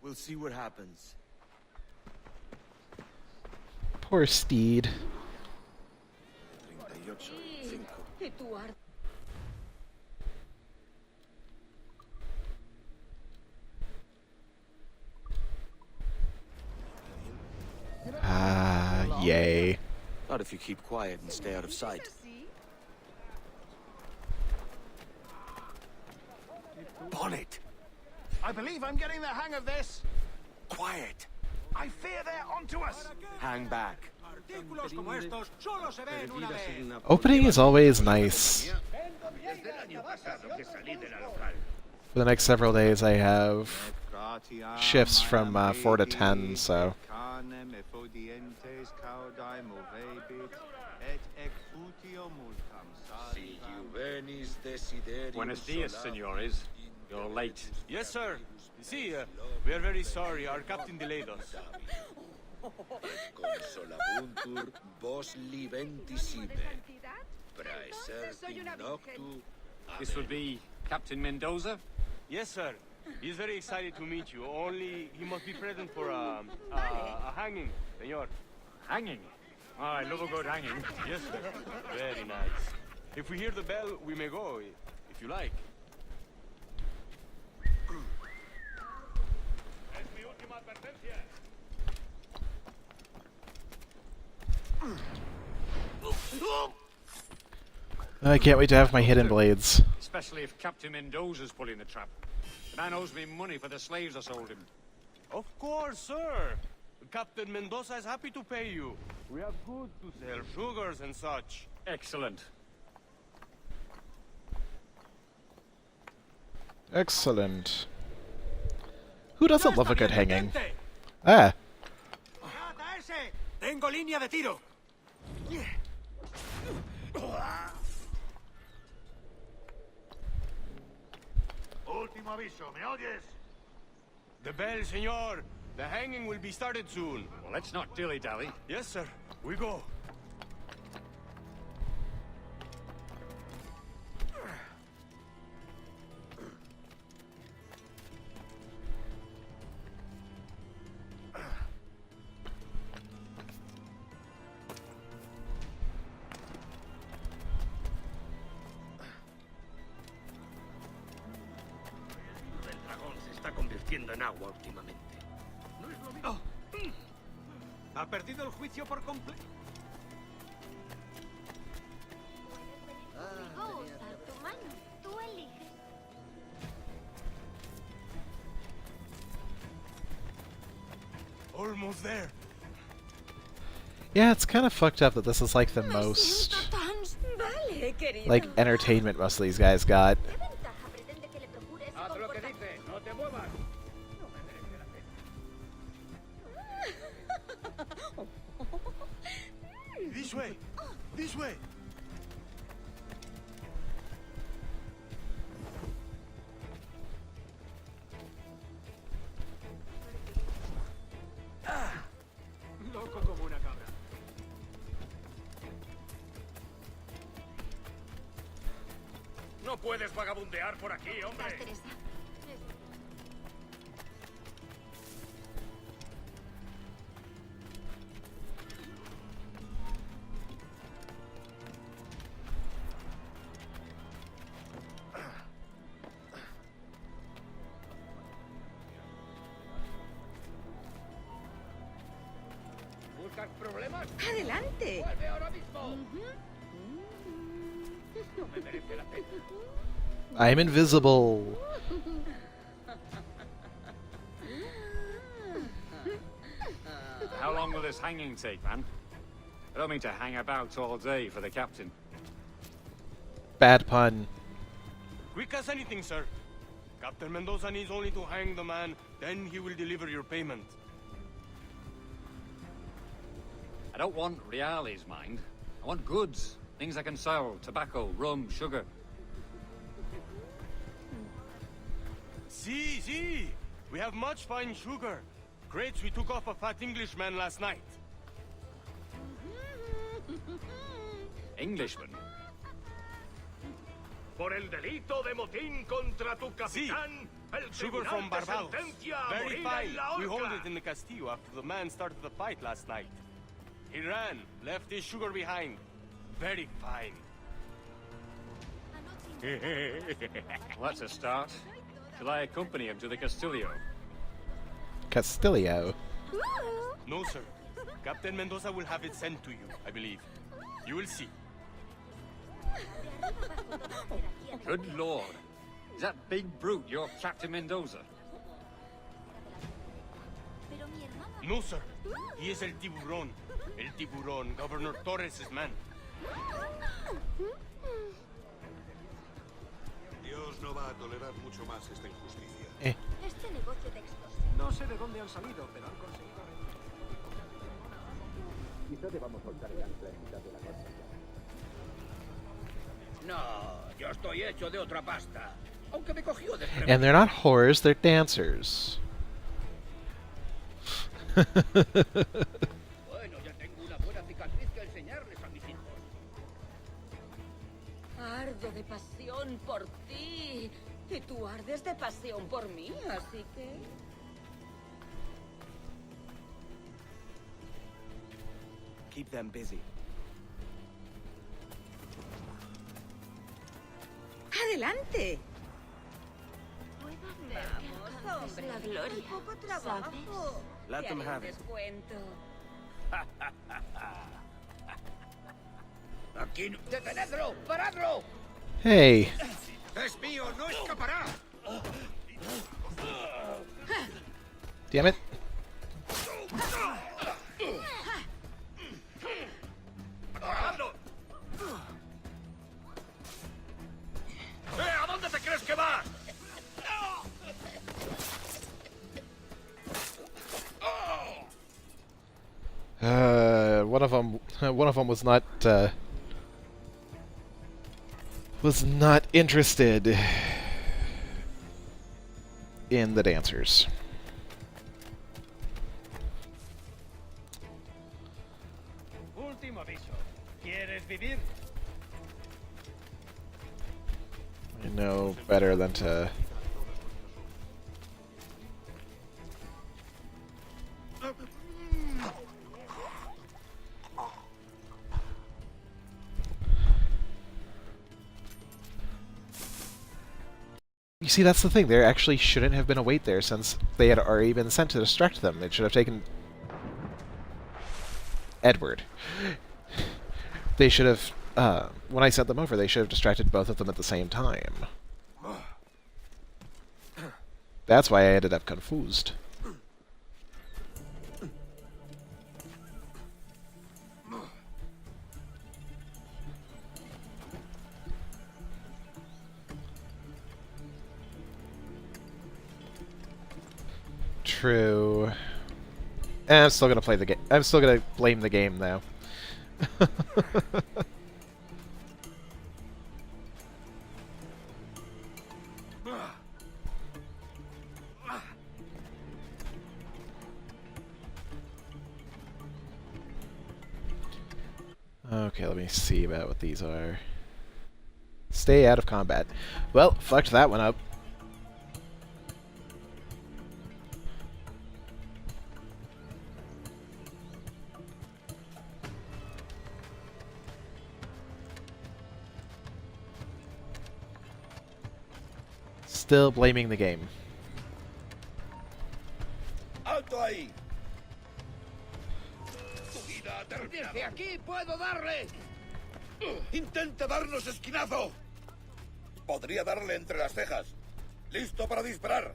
We'll see what happens. Poor Steed. Y tu arte. Ah, yay. Not if you keep quiet and stay out of sight. Bonnet! I believe I'm getting the hang of this. Quiet! I fear they're onto us! Hang back. Artículos como estos solo se ven una vez. Opening is always nice. For the next several days, I have shifts from 4 to 10, so... Buenos dias, senores. You're late. Yes, sir. You see, we are very sorry. Our captain delayed us. Consolabuntur vos liventissime. Praesertim noctu. This would be Captain Mendoza? Yes, sir. He's very excited to meet you. Only he must be present for a hanging, senor. Hanging? Oh, I love a good hanging. Yes, sir. Very nice. If we hear the bell, we may go, if you like. I can't wait to have my hidden blades. Especially if Captain Mendoza's pulling the trap. The man owes me money for the slaves I sold him. Of course, sir. Captain Mendoza is happy to pay you. We have goods to sell, sugars and such. Excellent. Excellent. Who doesn't love a good hanging? Ah. Tengo línea de tiro. Último aviso, ¿me oyes? The bell, senor. The hanging will be started soon. Well, let's not dilly-dally. Yes, sir. We go. Convirtiendo en agua últimamente. No es lo mismo. Ha perdido el juicio por completo. Goes a tu mano. Tú eliges. Almost there. Yeah, it's kind of fucked up that this is like the most Vale, querido. like entertainment most of these guys got. ¿Qué ventaja pretende que le procure ese comportamiento? No te muevas. This way. This way. Loco como una cabra. No puedes vagabundear por aquí, hombre. Teresa. ¿Buscas problemas? Adelante. Vuelve ahora mismo. No me merece la pena. I'm invisible. How long will this hanging take, man? I don't mean to hang about all day for the captain. Bad pun. Quick as anything, sir. Captain Mendoza needs only to hang the man, then he will deliver your payment. I don't want reales, mind. I want goods. Things I can sell. Tobacco, rum, sugar. See. We have much fine sugar. Crates we took off a fat Englishman last night. Englishman? Por el delito de motín contra tu capitán, el Sugar tribunal from te Barbados. sentencia a Very morir fine. en la We hold horca. it in the Castillo after the man started the fight last night. He ran, left his sugar behind. Very fine. Well, that's a start. Shall I accompany him to the Castillo? Castillo. No, sir. Captain Mendoza will have it sent to you, I believe. You will see. Good lord. Is that big brute your Captain Mendoza? No, sir. He is el tiburón. El tiburón, Governor Torres' man. Dios no va a tolerar mucho más esta injusticia. Este negocio de extorsión. No sé de dónde han salido, pero han conseguido... Quizá debamos soltar el ancla en mitad de la costa. No, yo estoy hecho de otra pasta. Aunque me cogió de... And they're not whores, they're dancers. Bueno, ya tengo una buena cicatriz que enseñarles a mis hijos. Ardo de pasión por ti. Y tú ardes de pasión por mí, así que... Keep them busy. Adelante. Vamos, hombre. la gloria, Un poco trabajo. Let Te them haré have un it. descuento. Aquí no... ¡Detenedlo! ¡Paradlo! Hey. ¡Es mío! ¡No escapará! Damn it. ¡Paradlo! ¿A dónde te crees que vas? One of them was not interested in the dancers. Último aviso. ¿Quieres vivir? I know better than to... You see, that's the thing. There actually shouldn't have been a wait there since they had already been sent to distract them. It should have taken... Edward. They should have when I sent them over, they should have distracted both of them at the same time. That's why I ended up confused. True. I'm still gonna play the game. I'm still gonna blame the game, though. Okay, let me see about what these are. Stay out of combat. Well, fucked that one up. Still blaming the game. ¡Alto ahí! Tu vida ha terminado. ¡Desde aquí puedo darle! ¡Intente darnos esquinazo! Podría darle entre las cejas. ¡Listo para disparar!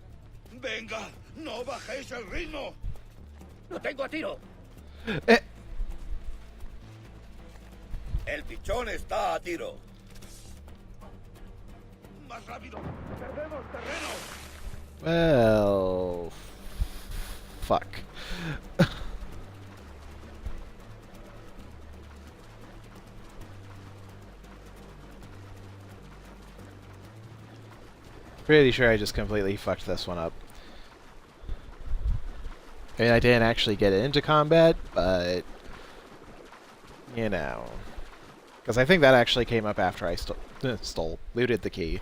¡Venga! ¡No bajéis el ritmo! ¡No tengo a tiro! El pichón está a tiro. ¡Más rápido! ¡Perdemos terreno! Well... Fuck. Pretty sure I just completely fucked this one up. I mean, I didn't actually get into combat, but... You know... Because I think that actually came up after I looted the key.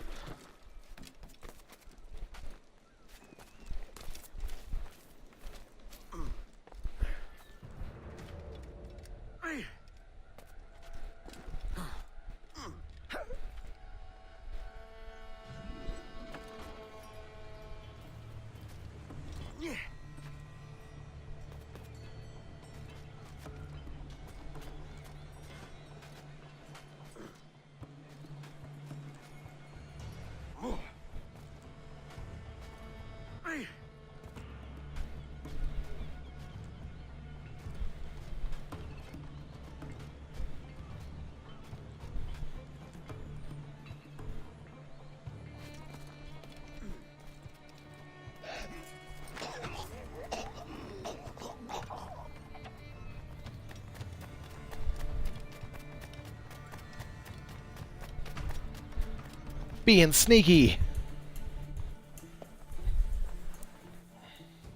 Being sneaky!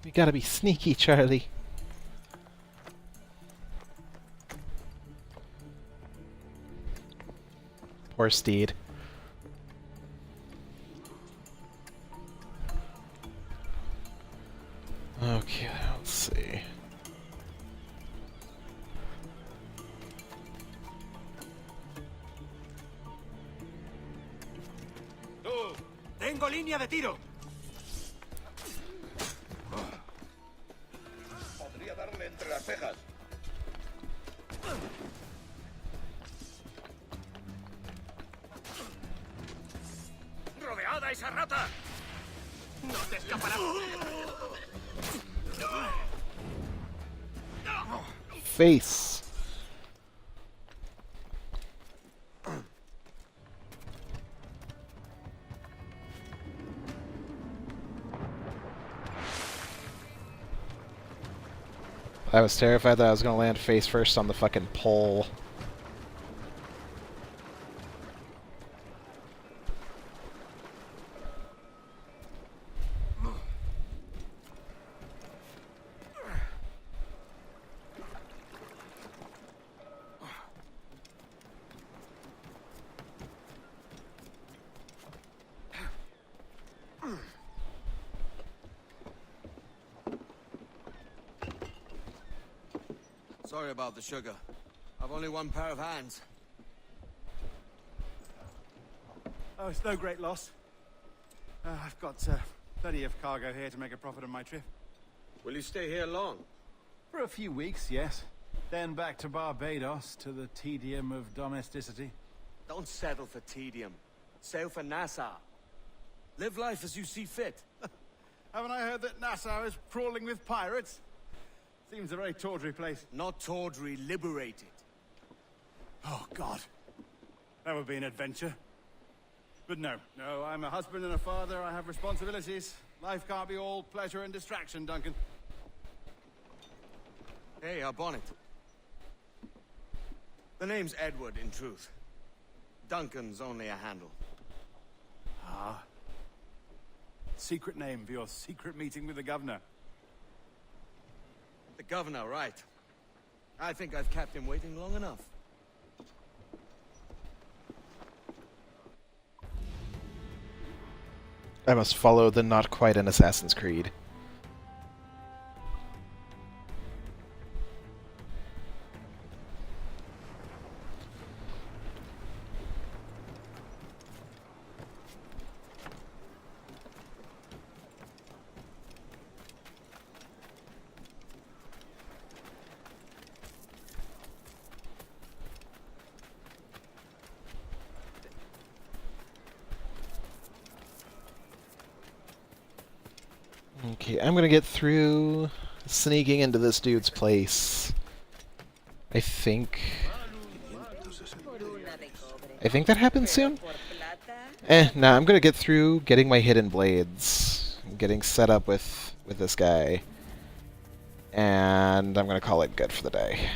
You gotta be sneaky, Charlie. Poor Steed. Okay, let's see. ¡Tengo línea de tiro! Podría darle entre las cejas. ¡Rodeada esa rata! ¡No te escaparás! Face. I was terrified that I was going to land face first on the fucking pole. Sorry about the sugar. I've only one pair of hands. Oh, it's no great loss. I've got plenty of cargo here to make a profit on my trip. Will you stay here long? For a few weeks, yes. Then back to Barbados, to the tedium of domesticity. Don't settle for tedium. Sail for Nassau. Live life as you see fit. Haven't I heard that Nassau is crawling with pirates? Seems a very tawdry place. Not tawdry, liberated. Oh, God. That would be an adventure. But no, I'm a husband and a father. I have responsibilities. Life can't be all pleasure and distraction, Duncan. Hey, our bonnet. The name's Edward, in truth. Duncan's only a handle. Ah. Secret name for your secret meeting with the governor. The governor, right. I think I've kept him waiting long enough. I must follow the not quite an Assassin's Creed. Okay, I'm gonna get through sneaking into this dude's place. I think that happens soon? No, I'm gonna get through getting my hidden blades, getting set up with this guy, and I'm gonna call it good for the day.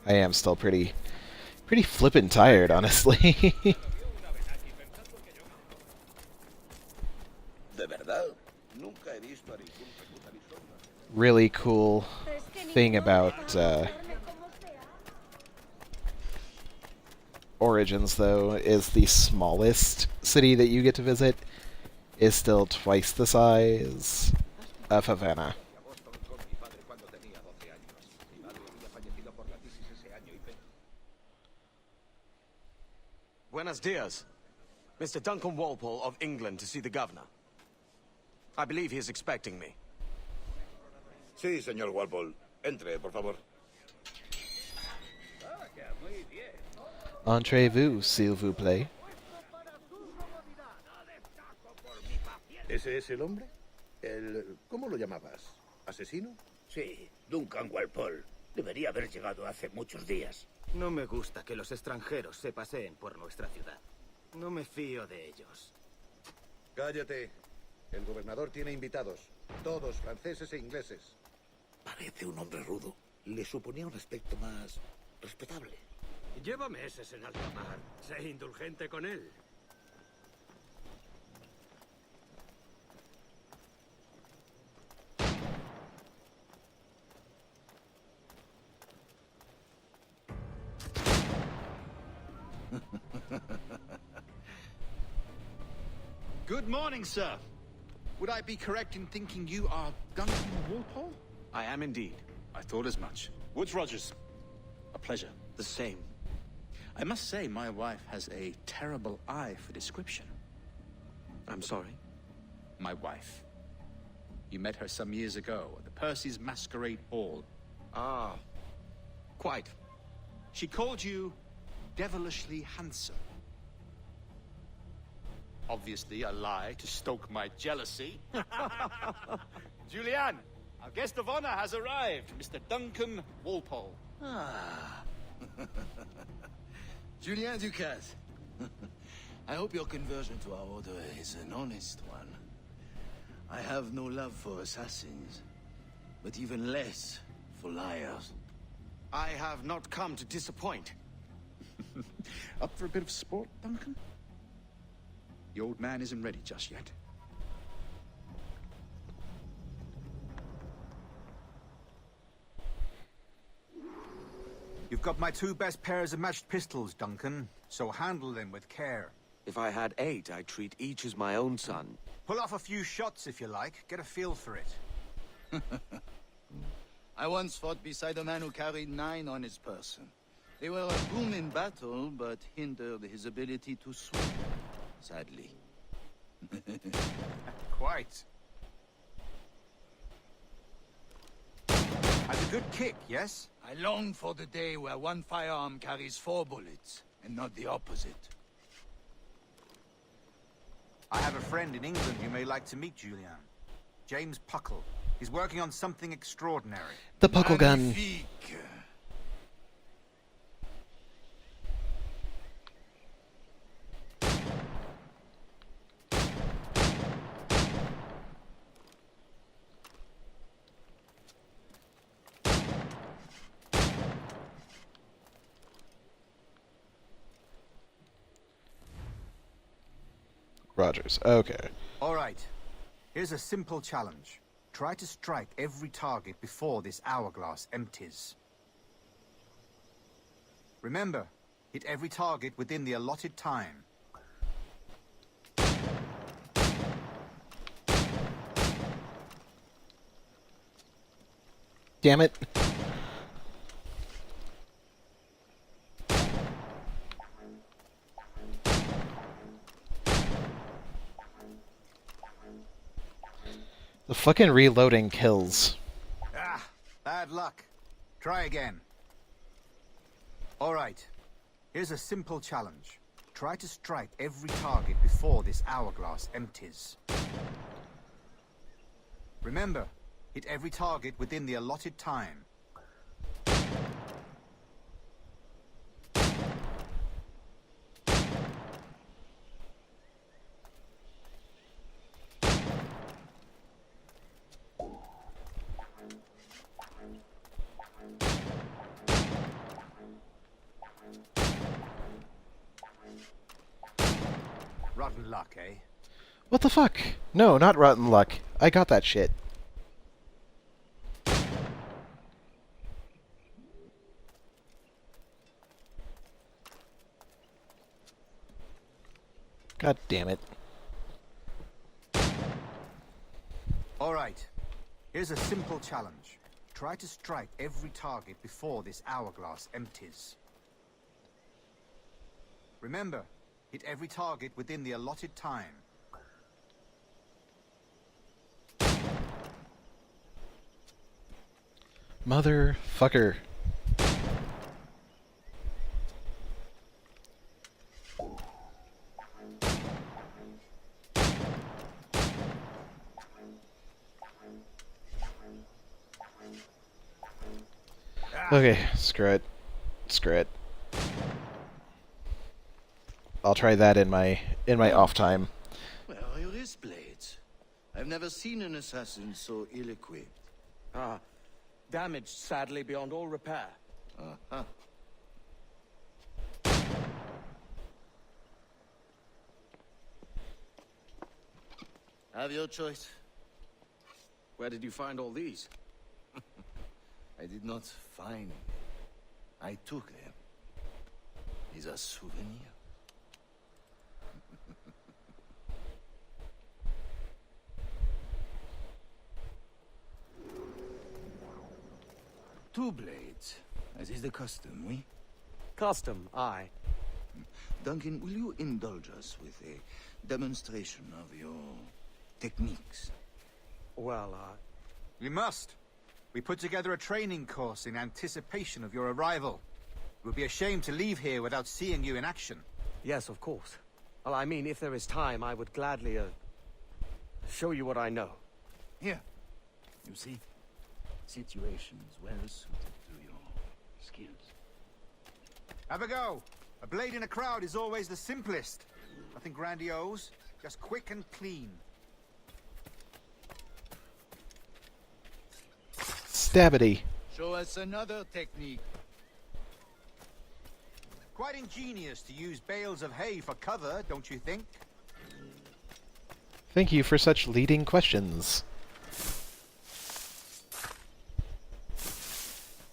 I am still pretty flippin' tired, honestly. Really cool thing about Origins, though, is the smallest city that you get to visit is still twice the size of Havana. Buenos dias. Mr. Duncan Walpole of England to see the governor. I believe he is expecting me. Sí, señor Walpole. Entre, por favor. Entrez-vous, s'il vous plaît. ¿Ese es el hombre? ¿Cómo lo llamabas? ¿Asesino? Sí, Duncan Walpole. Debería haber llegado hace muchos días. No me gusta que los extranjeros se paseen por nuestra ciudad. No me fío de ellos. Cállate. El gobernador tiene invitados. Todos franceses e ingleses. Parece un hombre rudo. Le suponía un aspecto más respetable. Lleva meses en alta mar. Sé indulgente con él. Good morning, sir. Would I be correct in thinking you are Duncan Walpole? I am indeed. I thought as much. Woods Rogers. A pleasure. The same. I must say, my wife has a terrible eye for description. I'm sorry? My wife. You met her some years ago at the Percy's Masquerade Ball. Ah, quite. She called you devilishly handsome. Obviously a lie to stoke my jealousy. Julianne, our guest of honor has arrived, Mr. Duncan Walpole. Ah. Julien Ducasse. I hope your conversion to our order is an honest one. I have no love for assassins, but even less for liars. I have not come to disappoint. Up for a bit of sport, Duncan? The old man isn't ready just yet. You've got my 2 best pairs of matched pistols, Duncan, so handle them with care. If I had 8, I'd treat each as my own son. Pull off a few shots if you like, get a feel for it. I once fought beside a man who carried 9 on his person. They were a boon in battle, but hindered his ability to swim, sadly. Quite. Has a good kick, yes? I long for the day where one firearm carries 4 bullets, and not the opposite. I have a friend in England you may like to meet, Julian. James Puckle. He's working on something extraordinary. The Puckle gun. Magnifique. Rogers. Okay. All right. Here's a simple challenge. Try to strike every target before this hourglass empties. Remember, hit every target within the allotted time. Damn it. The fucking reloading kills. Ah, bad luck. Try again. All right. Here's a simple challenge. Try to strike every target before this hourglass empties. Remember, hit every target within the allotted time. Rotten luck, eh? What the fuck? No, not rotten luck. I got that shit. God damn it. All right. Here's a simple challenge. Try to strike every target before this hourglass empties. Remember, hit every target within the allotted time. Motherfucker. Okay, screw it. Screw it. I'll try that in my off time. Where are your wrist blades? I've never seen an assassin so ill-equipped. Ah, damaged sadly beyond all repair. Uh-huh. Have your choice. Where did you find all these? I did not find them. I took them. Is a souvenir. Two blades, as is the custom, we? Custom, aye. Duncan, will you indulge us with a demonstration of your techniques? Well, We must. We put together a training course in anticipation of your arrival. It would be a shame to leave here without seeing you in action. Yes, of course. Well, I mean, if there is time, I would gladly, show you what I know. Here. You see? Situations well suited to your skills. Have a go. A blade in a crowd is always the simplest. Nothing grandiose, just quick and clean. Stabbity. Show us another technique. Quite ingenious to use bales of hay for cover, don't you think? Thank you for such leading questions.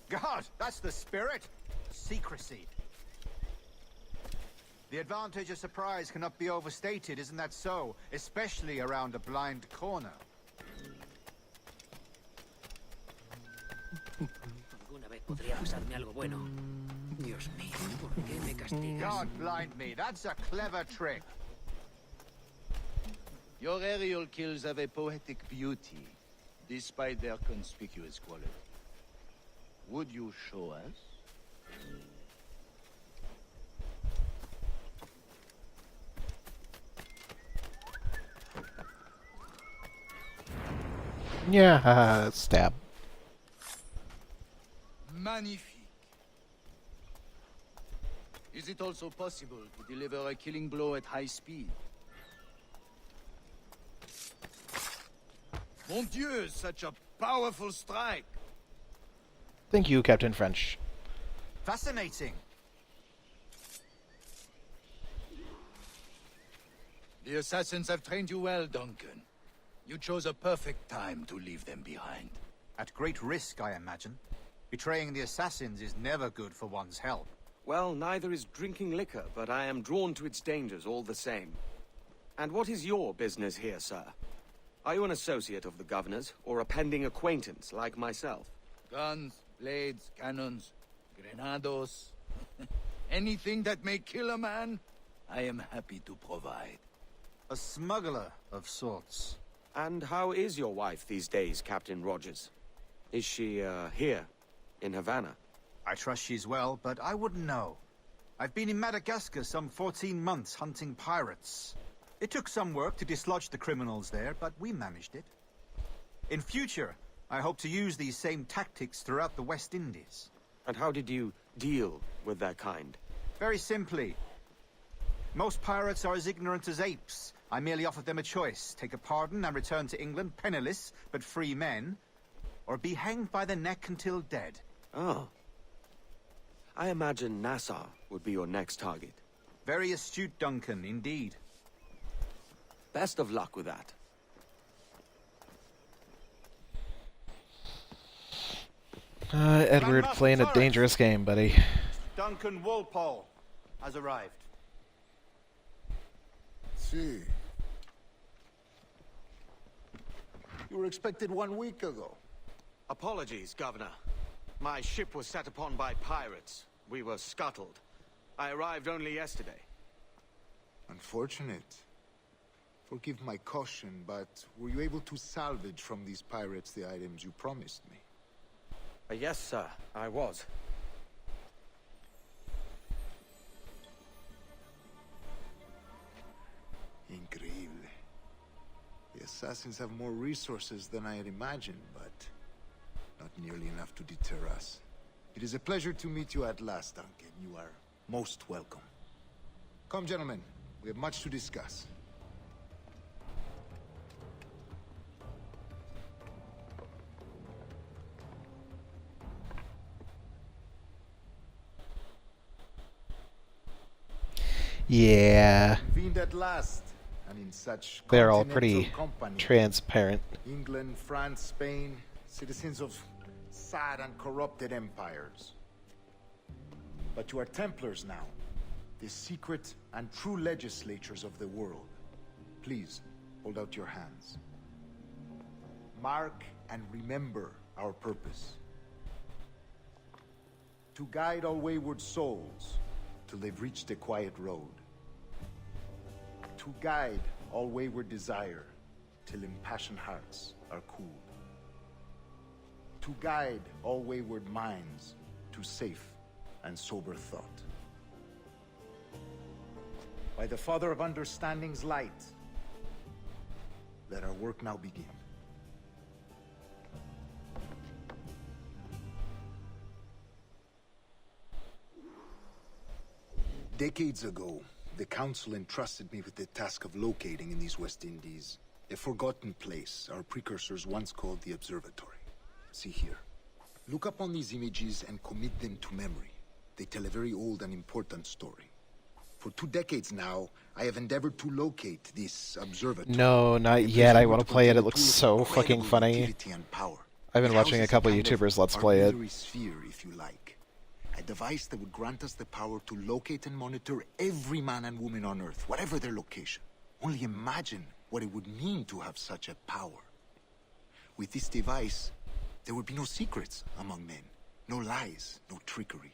God, that's the spirit. Secrecy. The advantage of surprise cannot be overstated, isn't that so? Especially around a blind corner. Alguna vez podría pasarme algo bueno. Dios mío, ¿por qué me castigas? God blind me, that's a clever trick. Your aerial kills have a poetic beauty, despite their conspicuous quality. Would you show us? Yeah, stab. Magnifique. Is it also possible to deliver a killing blow at high speed? Mon Dieu, such a powerful strike! Thank you, Captain French. Fascinating. The assassins have trained you well, Duncan. You chose a perfect time to leave them behind. At great risk, I imagine. Betraying the assassins is never good for one's health. Well, neither is drinking liquor, but I am drawn to its dangers all the same. And what is your business here, sir? Are you an associate of the governor's, or a pending acquaintance like myself? Guns, blades, cannons, grenados. Anything that may kill a man, I am happy to provide. A smuggler of sorts. And how is your wife these days, Captain Rogers? Is she, here, in Havana? I trust she's well, but I wouldn't know. I've been in Madagascar some 14 months hunting pirates. It took some work to dislodge the criminals there, but we managed it. In future, I hope to use these same tactics throughout the West Indies. And how did you deal with that kind? Very simply. Most pirates are as ignorant as apes. I merely offered them a choice. Take a pardon and return to England penniless, but free men, or be hanged by the neck until dead. Oh. I imagine Nassau would be your next target. Very astute, Duncan, indeed. Best of luck with that. Edward playing a dangerous game, buddy. Duncan Walpole has arrived. See. You were expected 1 week ago. Apologies, Governor. My ship was set upon by pirates. We were scuttled. I arrived only yesterday. Unfortunate. Forgive my caution, but were you able to salvage from these pirates the items you promised me? Yes, sir, I was. Increíble. The assassins have more resources than I had imagined, but not nearly enough to deter us. It is a pleasure to meet you at last, Duncan. You are most welcome. Come, gentlemen. We have much to discuss. Yeah. Convened at last, and in such They're all continental pretty company. transparent. England, France, Spain, citizens of sad and corrupted empires. But you are Templars now, the secret and true legislators of the world. Please, hold out your hands. Mark and remember our purpose. To guide all wayward souls till they've reached the quiet road. To guide all wayward desire till impassioned hearts are cooled. To guide all wayward minds to safe and sober thought. By the Father of Understanding's light, let our work now begin. Decades ago, the Council entrusted me with the task of locating in these West Indies a forgotten place our precursors once called the Observatory. See here. Look up on these images and commit them to memory. They tell a very old and important story. For 2 decades now, I have endeavored to locate this observatory. No, not yet. I want to play it. It looks so fucking funny. I've been watching a couple YouTubers Let's Play it. Sphere, if you like. A device that would grant us the power to locate and monitor every man and woman on Earth, whatever their location. Only imagine what it would mean to have such a power. With this device, there would be no secrets among men. No lies, no trickery.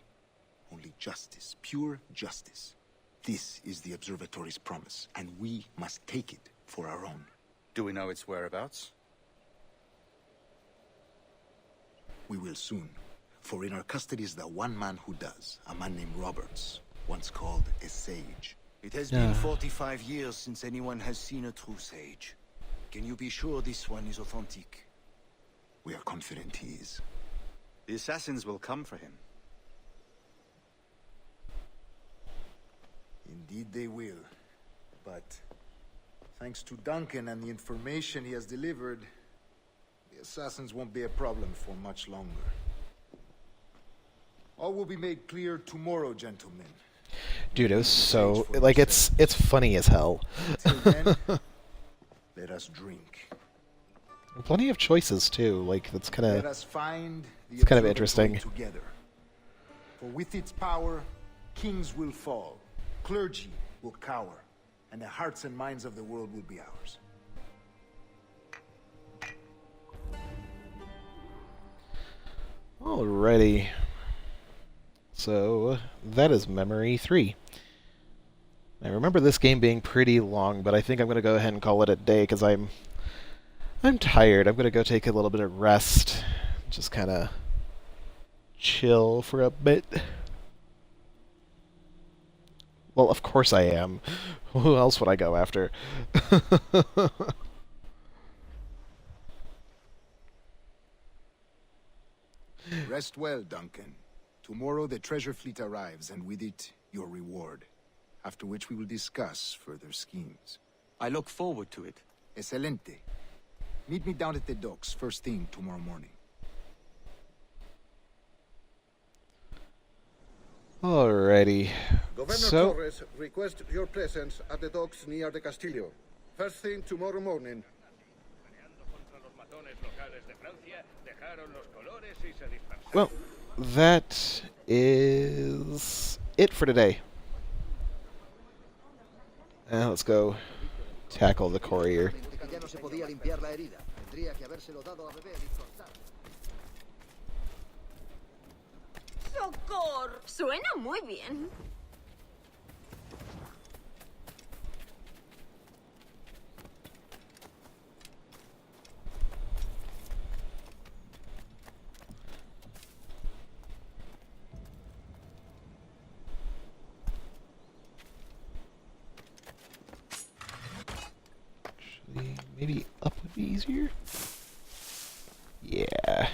Only justice, pure justice. This is the Observatory's promise, and we must take it for our own. Do we know its whereabouts? We will soon. For in our custody is the one man who does, a man named Roberts, once called a sage. It has been 45 years since anyone has seen a true sage. Can you be sure this one is authentic? We are confident he is. The assassins will come for him. Indeed they will. But thanks to Duncan and the information he has delivered, the assassins won't be a problem for much longer. All will be made clear tomorrow, gentlemen. Dude, it was so... like, it's funny as hell. Until then, let us drink. And plenty of choices, too. Like, that's kind Let of... us find the it's kind of observatory interesting. together. For with its power, kings will fall, clergy will cower, and the hearts and minds of the world will be ours. Alrighty. So, that is Memory 3. I remember this game being pretty long, but I think I'm going to go ahead and call it a day, because I'm tired. I'm going to go take a little bit of rest. Just kind of chill for a bit. Well, of course I am. Who else would I go after? Rest well, Duncan. Tomorrow the treasure fleet arrives, and with it, your reward. After which we will discuss further schemes. I look forward to it. Excelente. Meet me down at the docks first thing tomorrow morning. Alrighty. Governor So, Torres requests your presence at the docks near the Castillo. First thing tomorrow morning. well, that is it for today. Let's go tackle the courier. ¡Socor! Suena muy bien. Actually, maybe up would be easier? Yeah.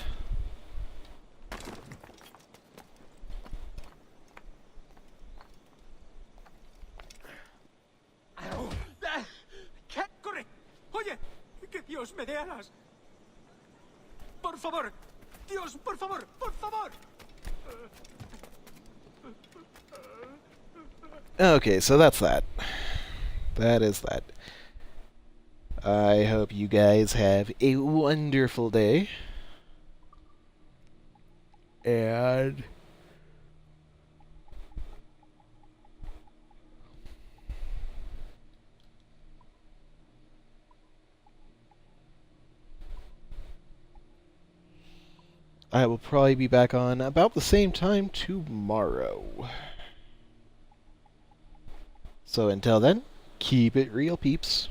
¿Qué? ¡Corre! ¡Oye! ¡Que Dios me dé alas! ¡Por favor! ¡Dios, por favor! ¡Por favor! Okay, so that's that. That is that. I hope you guys have a wonderful day. And I will probably be back on about the same time tomorrow. So until then, keep it real, peeps.